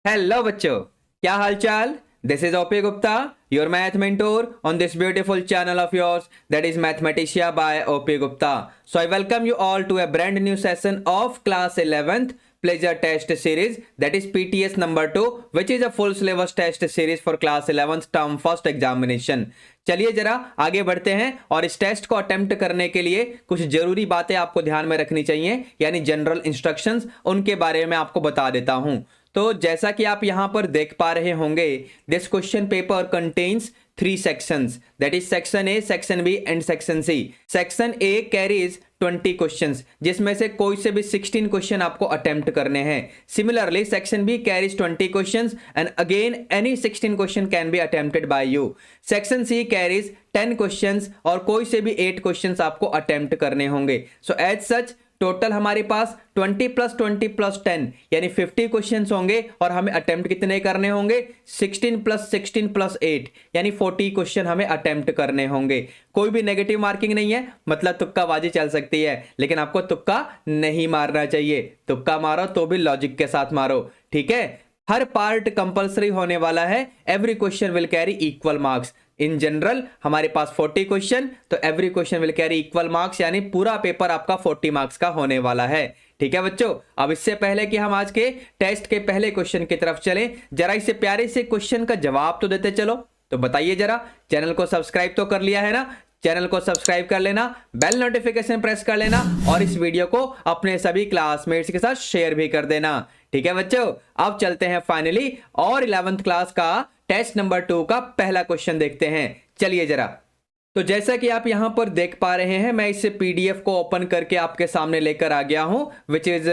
Hello बच्चों, क्या हाल चाल। This is OP Gupta, your math mentor on this beautiful channel of yours that is Mathematicia by OP Gupta. So I welcome you all to a brand new session of class 11th pleasure test series, that is PTS number 2, which is a full syllabus test series for class 11th term first examination. चलिए जरा आगे बढ़ते हैं और इस test को attempt करने के लिए कुछ जरूरी बातें आपको ध्यान में रखनी चाहिए, यानी जनरल इंस्ट्रक्शंस, उनके बारे में आपको बता देता हूं. तो जैसा कि आप यहां पर देख पा रहे होंगे, this question paper contains 3 sections, that is section A, section B and section C. Section A carries 20 questions, जिसमें से कोई से भी 16 क्वेश्चन आपको अटेम्प्ट करने हैं. Similarly section B carries 20 questions and again any 16 question can be attempted by you. Section C carries 10 questions और कोई से भी 8 questions आपको अटेम्प्ट करने होंगे. So as such टोटल हमारे पास 20 + 20 + 10 यानी 50 क्वेश्चंस होंगे और हमें अटेम्प्ट कितने करने होंगे? 16 + 16 + 8 यानी 40 क्वेश्चन हमें अटेम्प्ट करने होंगे. कोई भी नेगेटिव मार्किंग नहीं है, मतलब तुक्काबाजी चल सकती है, लेकिन आपको तुक्का नहीं मारना चाहिए. तुक्का मारो तो भी लॉजिक के साथ मारो, ठीक है. हर पार्ट कंपलसरी होने वाला है. Every question will carry equal marks. In general हमारे पास 40 क्वेश्चन, तो every question will carry equal marks, यानी पूरा पेपर आपका 40 मार्क्स का होने वाला है. ठीक है बच्चों, अब इससे पहले कि हम आज के टेस्ट के पहले क्वेश्चन की तरफ चलें, जरा इसे प्यारे से क्वेश्चन का जवाब तो देते चलो. तो बताइए जरा, चैनल को सब्सक्राइब तो कर लिया है ना? चैनल को सब्सक्राइब कर लेना, बेल नोटिफिकेशन प्रेस कर लेना और इस वीडियो को अपने सभी क्लासमेट्स के साथ शेयर भी कर देना. ठीक है बच्चों, अब चलते हैं फाइनली और 11th क्लास का टेस्ट नंबर 2 का पहला क्वेश्चन देखते हैं. चलिए जरा. तो जैसा कि आप यहां पर देख पा रहे हैं, मैं इस पीडीएफ को ओपन करके आपके सामने लेकर आ गया हूं, which is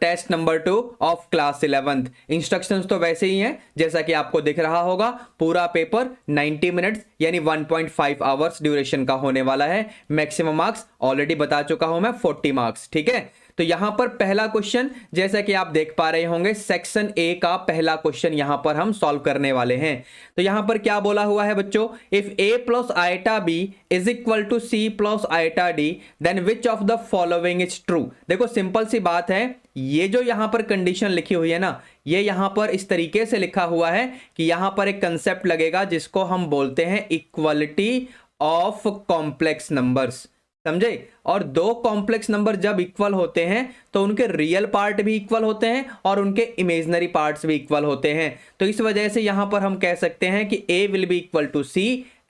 test number 2 of class 11th. Instructions तो वैसे ही हैं जैसा कि आपको दिख रहा होगा. पूरा पेपर 90 मिनट्स यानी 1.5 आवर्स ड्यूरेशन का होने वाला है. मैक्सिमम मार्क्स ऑलरेडी बता चुका हूं मैं, 40 मार्क्स. ठीक है, तो यहां पर पहला क्वेश्चन जैसा कि आप देख पा रहे होंगे, सेक्शन ए का पहला क्वेश्चन यहां पर हम सॉल्व करने वाले हैं. तो यहां पर क्या बोला हुआ है बच्चों? इफ a + iota b is equal to c + iota d, then which of the following is true. देखो सिंपल सी बात है, ये जो यहां पर कंडीशन लिखी हुई है ना, ये यहां पर इस तरीके से लिखा हुआ है कि यहां पर एक कंसेप्ट लगेगा जिसको हम बोलते हैं इक्वलिटी ऑफ कॉम्प्लेक्स नंबर्स. समझे? और दो कॉम्प्लेक्स नंबर जब इक्वल होते हैं तो उनके रियल पार्ट भी इक्वल होते हैं और उनके इमेजिनरी पार्ट्स भी इक्वल होते हैं. तो इस वजह से यहां पर हम कह सकते हैं कि a will be equal to c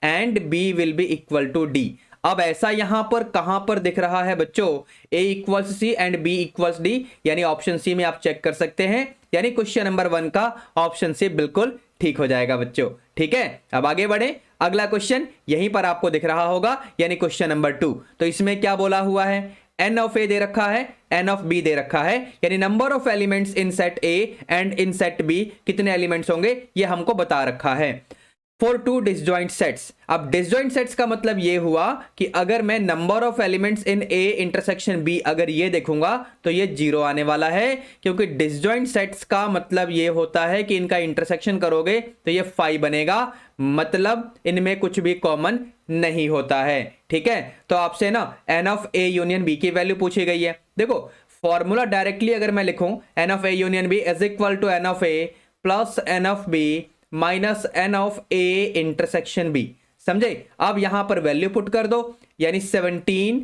and b will be equal to d. अब ऐसा यहां पर कहां पर दिख रहा है बच्चों? a equals c and b equals d, यानी ऑप्शन सी में आप चेक कर सकते हैं. यानी क्वेश्चन नंबर 1 का ऑप्शन सी बिल्कुल ठीक हो जाएगा बच्चों. ठीक है, अब आगे बढ़े. अगला क्वेश्चन यहीं पर आपको दिख रहा होगा, यानी क्वेश्चन नंबर 2. तो इसमें क्या बोला हुआ है? n ऑफ a दे रखा है, n ऑफ b दे रखा है, यानी number of elements in set a and in set b, कितने एलिमेंट्स होंगे ये हमको बता रखा है. For 2 disjoint sets. अब डिसजॉइंट सेट्स का मतलब ये हुआ कि अगर मैं number of elements in a intersection b अगर ये देखूंगा तो ये 0 आने वाला है, क्योंकि डिसजॉइंट सेट्स का मतलब ये होता है कि इनका इंटरसेक्शन करोगे तो ये 5 बनेगा, मतलब इनमें कुछ भी कॉमन नहीं होता है. ठीक है, तो आपसे ना n of a union b की वैल्यू पूछी गई है. देखो फॉर्मूला डायरेक्टली अगर मैं लिखूं, n of a union b is equal to n of a plus n of b minus n of a intersection b. समझे? अब यहां पर वैल्यू पुट कर दो, यानी 17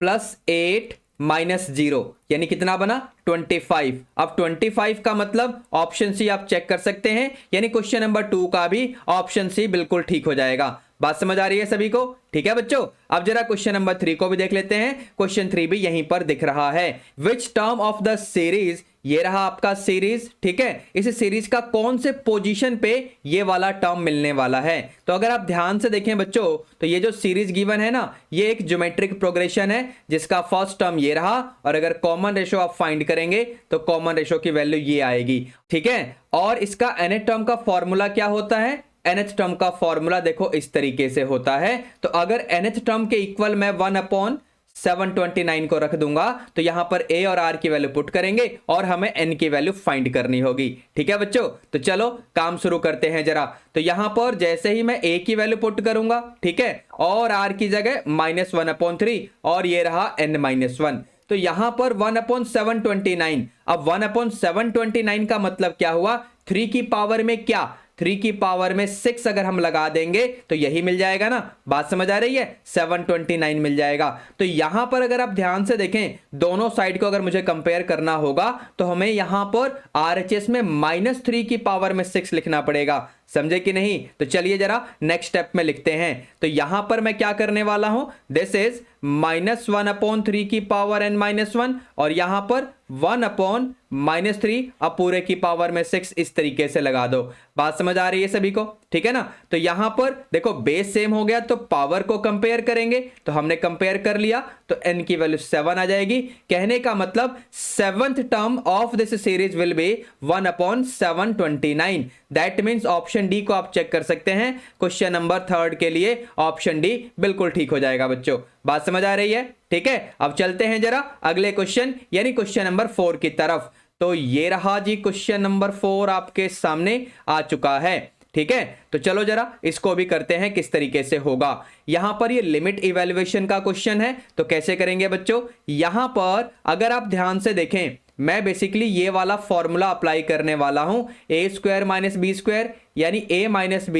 + 8 - 0 यानी कितना बना? 25. अब 25 का मतलब ऑप्शन सी आप चेक कर सकते हैं, यानी क्वेश्चन नंबर 2 का भी ऑप्शन सी बिल्कुल ठीक हो जाएगा. बात समझ आ रही है सभी को? ठीक है बच्चों, अब जरा क्वेश्चन नंबर 3 को भी देख लेते हैं. क्वेश्चन 3 भी यहीं पर दिख रहा है. Which term of the series, ये रहा आपका सीरीज. ठीक है, इस सीरीज का कौन से पोजीशन पे ये वाला टर्म मिलने वाला है? तो अगर आप ध्यान से देखें बच्चों, तो ये जो सीरीज गिवन है ना, ये एक ज्योमेट्रिक प्रोग्रेशन है जिसका फर्स्ट टर्म ये रहा, और अगर कॉमन रेशो आप फाइंड करेंगे तो कॉमन रेशो की वैल्यू ये आएगी. ठीक है, और इसका nth टर्म का फॉर्मूला क्या होता है? nth टर्म का फॉर्मूला देखो इस तरीके से होता है. तो अगर nth टर्म के इक्वल मैं 1/729 को रख दूंगा, तो यहां पर a और r की वैल्यू पुट करेंगे और हमें n की वैल्यू फाइंड करनी होगी. ठीक है बच्चों, तो चलो काम शुरू करते हैं जरा. तो यहां पर जैसे ही मैं a की वैल्यू पुट करूंगा, ठीक है, और r की जगह -1/3 और ये रहा n-1, तो यहां पर 1/729. अब 1/729 का मतलब क्या हुआ? 3 की पावर में क्या, 3 की पावर में 6 अगर हम लगा देंगे तो यही मिल जाएगा ना, बात समझ आ रही है, 729 मिल जाएगा। तो यहां पर अगर आप ध्यान से देखें दोनों साइड को अगर मुझे कंपेयर करना होगा तो हमें यहां पर RHS में -3 की पावर में 6 लिखना पड़ेगा, समझे कि नहीं। तो चलिए जरा नेक्स्ट स्टेप में लिखते हैं। तो यहां पर मैं क्या करने वाला हूं, दिस इज -1/3 की पावर n-1 और यहां पर 1/-3 अब पूरे की पावर में 6 इस तरीके से लगा दो। बात समझ आ रही है सभी को, ठीक है ना। तो यहां पर देखो बेस सेम हो गया तो पावर को कंपेयर करेंगे, तो हमने कंपेयर कर लिया तो n की वैल्यू 7 आ जाएगी। कहने का मतलब 7th term of this series will be 1/729। That means option D को आप चेक कर सकते हैं। क्वेश्चन नंबर 3 के लिए ऑप्शन डी बिल्कुल ठीक हो जाएगा बच्चों। बात समझ आ रही है, ठीक है। अब चलते हैं जरा अगले क्वेश्चन यानी क्वेश्चन नंबर 4 की तरफ। तो ये रहा जी क्वेश्चन नंबर 4 आपके सामने आ चुका है, ठीक है। तो चलो जरा इसको भी करते हैं किस तरीके से होगा। यहां पर ये लिमिट इवैल्यूएशन का क्वेश्चन है, तो कैसे करेंगे बच्चों। यहां पर अगर आप ध्यान से देखें मैं बेसिकली ये वाला फॉर्मूला अप्लाई करने वाला हूं, a² - b² यानी a - b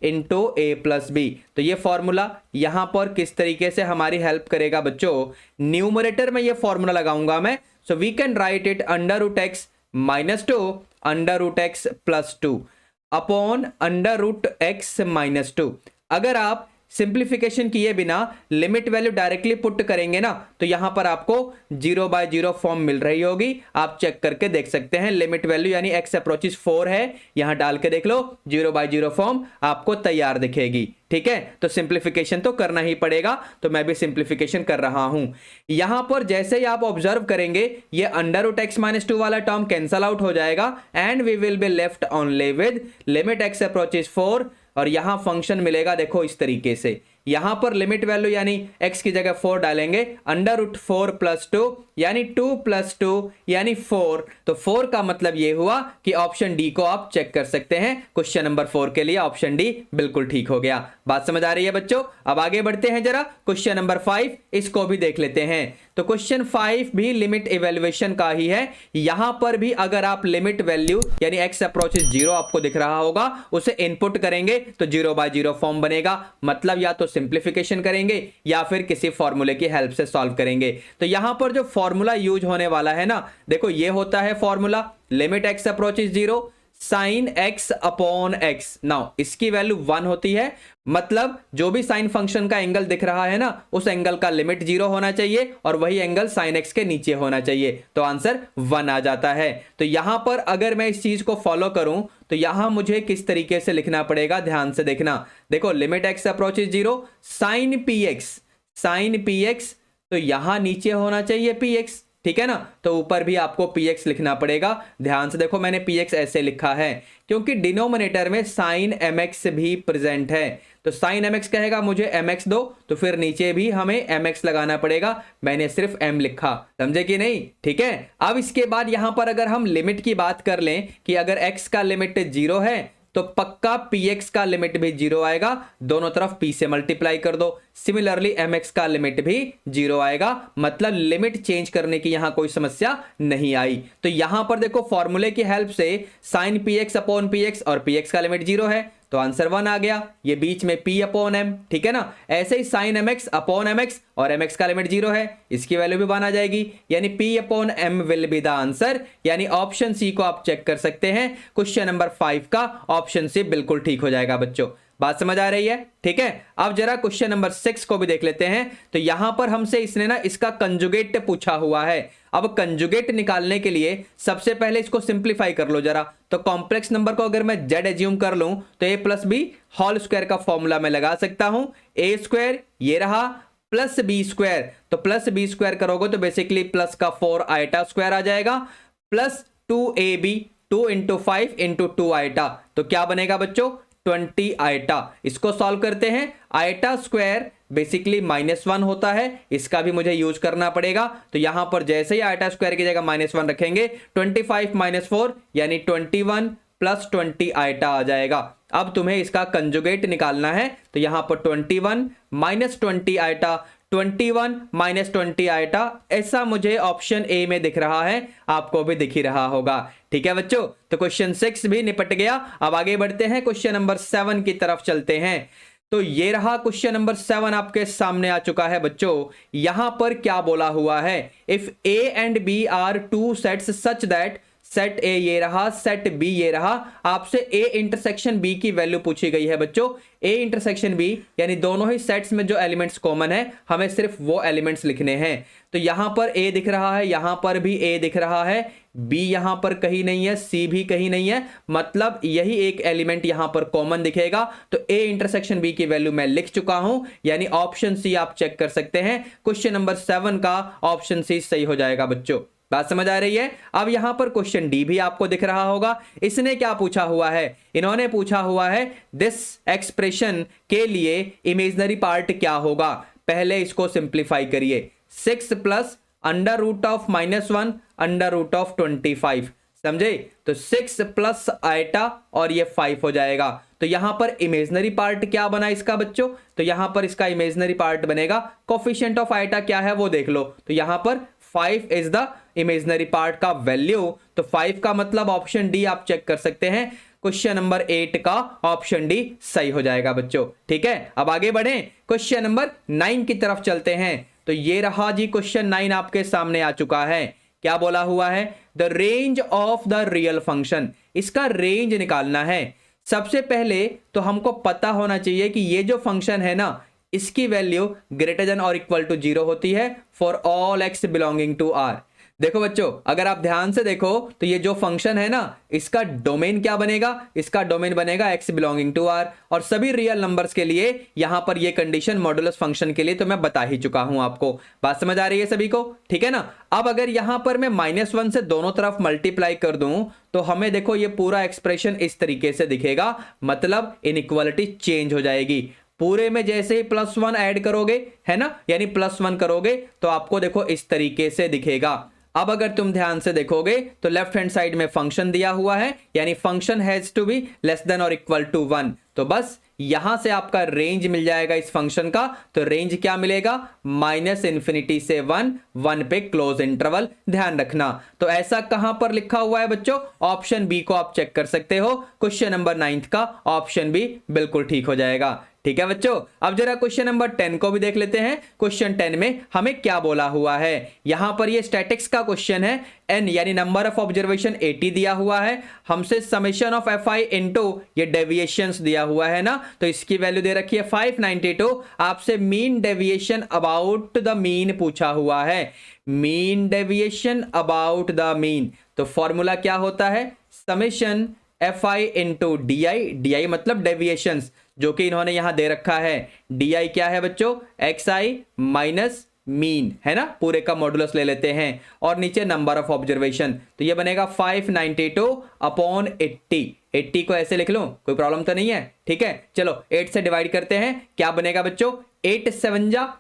इंटू a+b। तो ये फॉर्मूला यहां पर किस तरीके से हमारी हेल्प करेगा बच्चों। न्यूमरेटर में ये फॉर्मूला लगाऊंगा मैं, so we can write it √x - 2 √x + 2 upon √x - 2। अगर आप सिंप्लीफिकेशन किए बिना लिमिट वैल्यू डायरेक्टली पुट करेंगे ना तो यहां पर आपको 0/0 फॉर्म मिल रही होगी। आप चेक करके देख सकते हैं लिमिट वैल्यू यानी x अप्रोचेस 4 है, यहां डाल के देख लो 0/0 फॉर्म आपको तैयार दिखेगी, ठीक है। तो सिंप्लीफिकेशन तो करना ही पड़ेगा, तो मैं भी सिंप्लीफिकेशन कर रहा हूं। यहां पर जैसे ही आप ऑब्जर्व करेंगे ये √x - 2 वाला टर्म कैंसल आउट हो जाएगा and we will be left only with limit x approaches 4 और यहां फंक्शन मिलेगा देखो इस तरीके से। यहां पर लिमिट वैल्यू यानी x की जगह 4 डालेंगे, √4 + 2 यानी 2 + 2 यानी 4। तो 4 का मतलब यह हुआ कि ऑप्शन डी को आप चेक कर सकते हैं। क्वेश्चन नंबर 4 के लिए ऑप्शन डी बिल्कुल ठीक हो गया। बात समझ आ रही है बच्चों। अब आगे बढ़ते हैं जरा क्वेश्चन नंबर 5, इसको भी देख लेते हैं। तो क्वेश्चन 5 भी लिमिट इवैल्यूएशन का ही है। यहां पर भी अगर आप लिमिट वैल्यू यानी x अप्रोचेस 0 आपको दिख रहा होगा उसे इनपुट करेंगे तो 0/0 फॉर्म बनेगा। मतलब या तो सिंप्लीफिकेशन करेंगे या फिर किसी फॉर्मूले की हेल्प से सॉल्व करेंगे। तो यहां पर जो फॉर्मूला यूज होने वाला है ना, देखो ये होता है formula limit x approaches 0 sin x upon x। Now इसकी वैल्यू 1 होती है, मतलब जो भी साइन फंक्शन का एंगल दिख रहा है ना उस एंगल का लिमिट 0 होना चाहिए और वही एंगल sin x के नीचे होना चाहिए, तो आंसर 1 आ जाता है। तो यहां पर अगर मैं इस चीज को फॉलो करूं तो यहां मुझे किस तरीके से लिखना पड़ेगा, ध्यान से देखना। देखो limit x approaches 0 sin px, तो यहां नीचे होना चाहिए px, ठीक है ना। तो ऊपर भी आपको px लिखना पड़ेगा। ध्यान से देखो मैंने px ऐसे लिखा है क्योंकि डिनोमिनेटर में sin mx भी प्रेजेंट है। तो sin mx कहेगा मुझे mx दो, तो फिर नीचे भी हमें mx लगाना पड़ेगा। मैंने सिर्फ m लिखा, समझे कि नहीं, ठीक है। अब इसके बाद यहां पर अगर हम लिमिट की बात कर लें कि अगर x का लिमिट 0 है तो पक्का px का लिमिट भी 0 आएगा, दोनों तरफ p से मल्टीप्लाई कर दो। सिमिलरली mx का लिमिट भी 0 आएगा, मतलब लिमिट चेंज करने की यहां कोई समस्या नहीं आई। तो यहां पर देखो फॉर्मूले की हेल्प से sin px अपॉन px और px का लिमिट 0 है तो आंसर 1 आ गया। ये बीच में p अपॉन m, ठीक है ना। ऐसे ही sin mx अपॉन mx और mx का लिमिट 0 है, इसकी वैल्यू भी 1 आ जाएगी, यानी p upon m will be the answer. यानी ऑप्शन सी को आप चेक कर सकते हैं। क्वेश्चन नंबर 5 का ऑप्शन सी बिल्कुल ठीक हो जाएगा बच्चों। बात समझ आ रही है, ठीक है। अब जरा क्वेश्चन नंबर 6 को भी देख लेते हैं। तो यहां पर हमसे इसने ना इसका कंजुगेट पूछा हुआ है। अब कंजुगेट निकालने के लिए सबसे पहले इसको सिंप्लीफाई कर लो जरा। तो कॉम्प्लेक्स नंबर को अगर मैं z एज्यूम कर लूं तो a + b होल स्क्वायर का फॉर्मूला मैं लगा सकता हूं। a² ये रहा प्लस b², तो प्लस b² करोगे तो बेसिकली प्लस का 4 आयटा स्क्वायर आ जाएगा, प्लस 2ab 2 × 5 × 2 आयटा, तो क्या बनेगा बच्चों 20 आयटा। इसको सॉल्व करते हैं। आयटा स्क्वायर बेसिकली -1 होता है, इसका भी मुझे यूज करना पड़ेगा। तो यहां पर जैसे ही आयटा स्क्वायर की जगह -1 रखेंगे 25 - 4 यानी 21 + 20 आयटा आ जाएगा। अब तुम्हें इसका कंजुगेट निकालना है, तो यहां पर 21 - 20 आयटा 21 माइनस 20 आएटा, ऐसा मुझे ऑप्शन ए में दिख रहा है, आपको भी दिख ही रहा होगा। ठीक है बच्चों, तो क्वेश्चन 6 भी निपट गया। अब आगे बढ़ते हैं, क्वेश्चन नंबर 7 की तरफ चलते हैं। तो ये रहा क्वेश्चन नंबर 7 आपके सामने आ चुका है बच्चों। यहां पर क्या बोला हुआ है, if A and B are two sets such that, set A ये रहा, सेट बी ये रहा, आपसे ए इंटरसेक्शन बी की वैल्यू पूछी गई है बच्चों। ए इंटरसेक्शन बी यानी दोनों ही सेट्स में जो एलिमेंट्स कॉमन है, हमें सिर्फ वो एलिमेंट्स लिखने हैं। तो यहां पर ए दिख रहा है, यहां पर भी ए दिख रहा है, बी यहां पर कहीं नहीं है, सी भी कहीं नहीं है, मतलब यही एक एलिमेंट यहां पर कॉमन दिखेगा। तो ए इंटरसेक्शन बी की वैल्यू मैं लिख चुका हूं, यानी ऑप्शन सी आप चेक कर सकते हैं। क्वेश्चन नंबर 7 का ऑप्शन सी सही हो जाएगा बच्चों। बात समझ आ रही है। अब यहां पर क्वेश्चन डी भी आपको दिख रहा होगा। इसने क्या पूछा हुआ है, इन्होंने पूछा हुआ है दिस एक्सप्रेशन के लिए इमेजिनरी पार्ट क्या होगा। पहले इसको सिंप्लीफाई करिए, 6 plus under root of -1 under root of 25, समझे। तो 6 प्लस आइटा और ये 5 हो जाएगा। तो यहां पर इमेजिनरी पार्ट क्या बना इसका बच्चों, तो यहां पर इसका इमेजिनरी पार्ट बनेगा, कोफिशिएंट ऑफ आइटा क्या है वो देख लो। तो यहां पर 5 इज द इमेजिनरी पार्ट का वैल्यू। तो 5 का मतलब ऑप्शन डी आप चेक कर सकते हैं। क्वेश्चन नंबर 8 का ऑप्शन डी सही हो जाएगा बच्चों। ठीक है, अब आगे बढ़ें, क्वेश्चन नंबर 9 की तरफ चलते हैं। तो ये रहा जी क्वेश्चन 9 आपके सामने आ चुका है। क्या बोला हुआ है, the range of the real function, इसका रेंज निकालना है। सबसे पहले तो हमको पता होना चाहिए कि ये जो फंक्शन है ना, इसकी वैल्यू ग्रेटर देन और इक्वल टू 0 होती है for all x belonging to R. देखो बच्चों, अगर आप ध्यान से देखो तो ये जो फंक्शन है ना, इसका डोमेन क्या बनेगा, इसका डोमेन बनेगा x बिलोंगिंग टू r। और सभी रियल नंबर्स के लिए यहां पर ये कंडीशन मॉडुलस फंक्शन के लिए तो मैं बता ही चुका हूं आपको। बात समझ आ रही है सभी को, ठीक है ना। अब अगर यहां पर मैं -1 से दोनों तरफ मल्टीप्लाई कर दूं तो हमें देखो ये पूरा एक्सप्रेशन इस तरीके से दिखेगा, मतलब इनइक्वालिटी चेंज हो जाएगी। पूरे में जैसे ही +1 ऐड करोगे, है ना, यानी +1 करोगे तो आपको देखो इस तरीके से दिखेगा। अब अगर तुम ध्यान से देखोगे तो लेफ्ट हैंड साइड में फंक्शन दिया हुआ है, यानी function has to be less than और इक्वल टू 1। तो बस यहां से आपका रेंज मिल जाएगा इस फंक्शन का। तो रेंज क्या मिलेगा, -∞ से 1 पे क्लोज इंटरवल, ध्यान रखना। तो ऐसा कहां पर लिखा हुआ है बच्चों, ऑप्शन बी को आप चेक कर सकते हो। क्वेश्चन नंबर 9 का ऑप्शन बी बिल्कुल ठीक हो जाएगा। ठीक है बच्चों, अब जरा क्वेश्चन नंबर 10 को भी देख लेते हैं। क्वेश्चन 10 में हमें क्या बोला हुआ है, यहां पर ये स्टैटिक्स का क्वेश्चन है। n यानी नंबर ऑफ ऑब्जर्वेशन 80 दिया हुआ है, हमसे समेशन ऑफ fi इनटू ये डेविएशंस दिया हुआ है ना, तो इसकी वैल्यू दे रखी है 592। आपसे mean deviation about the mean पूछा हुआ है, mean deviation about the mean. तो फॉर्मूला क्या होता है, समेशन fi इनटू di मतलब डेविएशंस, जो कि इन्होंने यहां दे रखा है। di क्या है बच्चों, xi माइनस मीन, है ना, पूरे का मॉडुलस ले लेते हैं, और नीचे नंबर ऑफ ऑब्जर्वेशन। तो ये बनेगा 592 अपॉन 80। 80 को ऐसे लिख लो, कोई प्रॉब्लम तो नहीं है। ठीक है, चलो 8 से डिवाइड करते हैं, क्या बनेगा बच्चों, 8 7 जा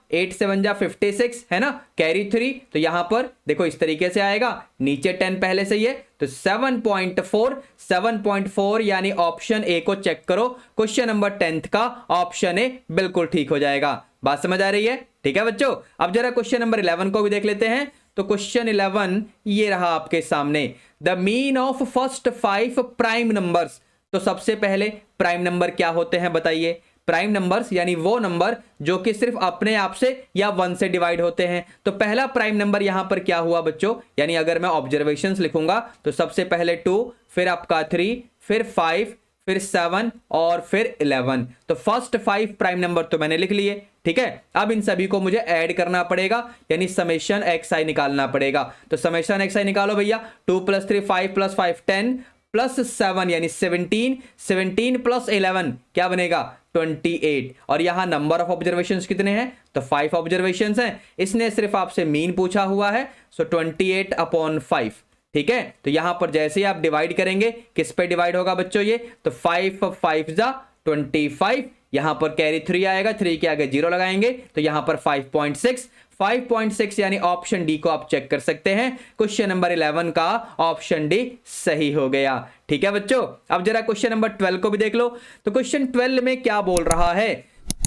56, है ना, कैरी 3। तो यहां पर देखो इस तरीके से आएगा, नीचे 10 पहले से ही है, तो 7.4 यानी ऑप्शन ए को चेक करो। क्वेश्चन नंबर 10 का ऑप्शन ए बिल्कुल ठीक हो जाएगा। बात समझ आ रही है, ठीक है बच्चों। अब जरा क्वेश्चन नंबर 11 को भी देख लेते हैं। तो क्वेश्चन 11 ये रहा आपके सामने, the mean of first 5 prime numbers. तो सबसे पहले प्राइम नंबर क्या होते हैं बताइए। प्राइम नंबर्स यानी वो नंबर जो कि सिर्फ अपने आप से या 1 से डिवाइड होते हैं। तो पहला प्राइम नंबर यहां पर क्या हुआ बच्चों, यानी अगर मैं ऑब्जर्वेशंस लिखूंगा तो सबसे पहले 2, फिर आपका 3, फिर 5, फिर 7 और फिर 11। तो फर्स्ट 5 प्राइम नंबर तो मैंने लिख लिए। ठीक है, अब इन सभी को मुझे ऐड करना पड़ेगा, यानी समेशन xi निकालना पड़ेगा। तो समेशन xi निकालो भैया, 2 + 3 5 + 5 10 प्लस 7 यानी 17, 17 प्लस 11 क्या बनेगा 28। और यहां नंबर ऑफ ऑब्जर्वेशंस कितने हैं, तो 5 ऑब्जर्वेशंस हैं। इसने सिर्फ आपसे मीन पूछा हुआ है, सो 28 अपॉन 5। ठीक है, तो यहां पर जैसे ही आप डिवाइड करेंगे, किस पे डिवाइड होगा बच्चों ये, तो 5 5 जा 25, यहां पर कैरी 3 आएगा, 3 के आगे 0 लगाएंगे, तो यहां पर 5.6 यानी ऑप्शन डी को आप चेक कर सकते हैं। क्वेश्चन नंबर 11 का ऑप्शन डी सही हो गया। ठीक है बच्चों, अब जरा क्वेश्चन नंबर 12 को भी देख लो। तो क्वेश्चन 12 में क्या बोल रहा है,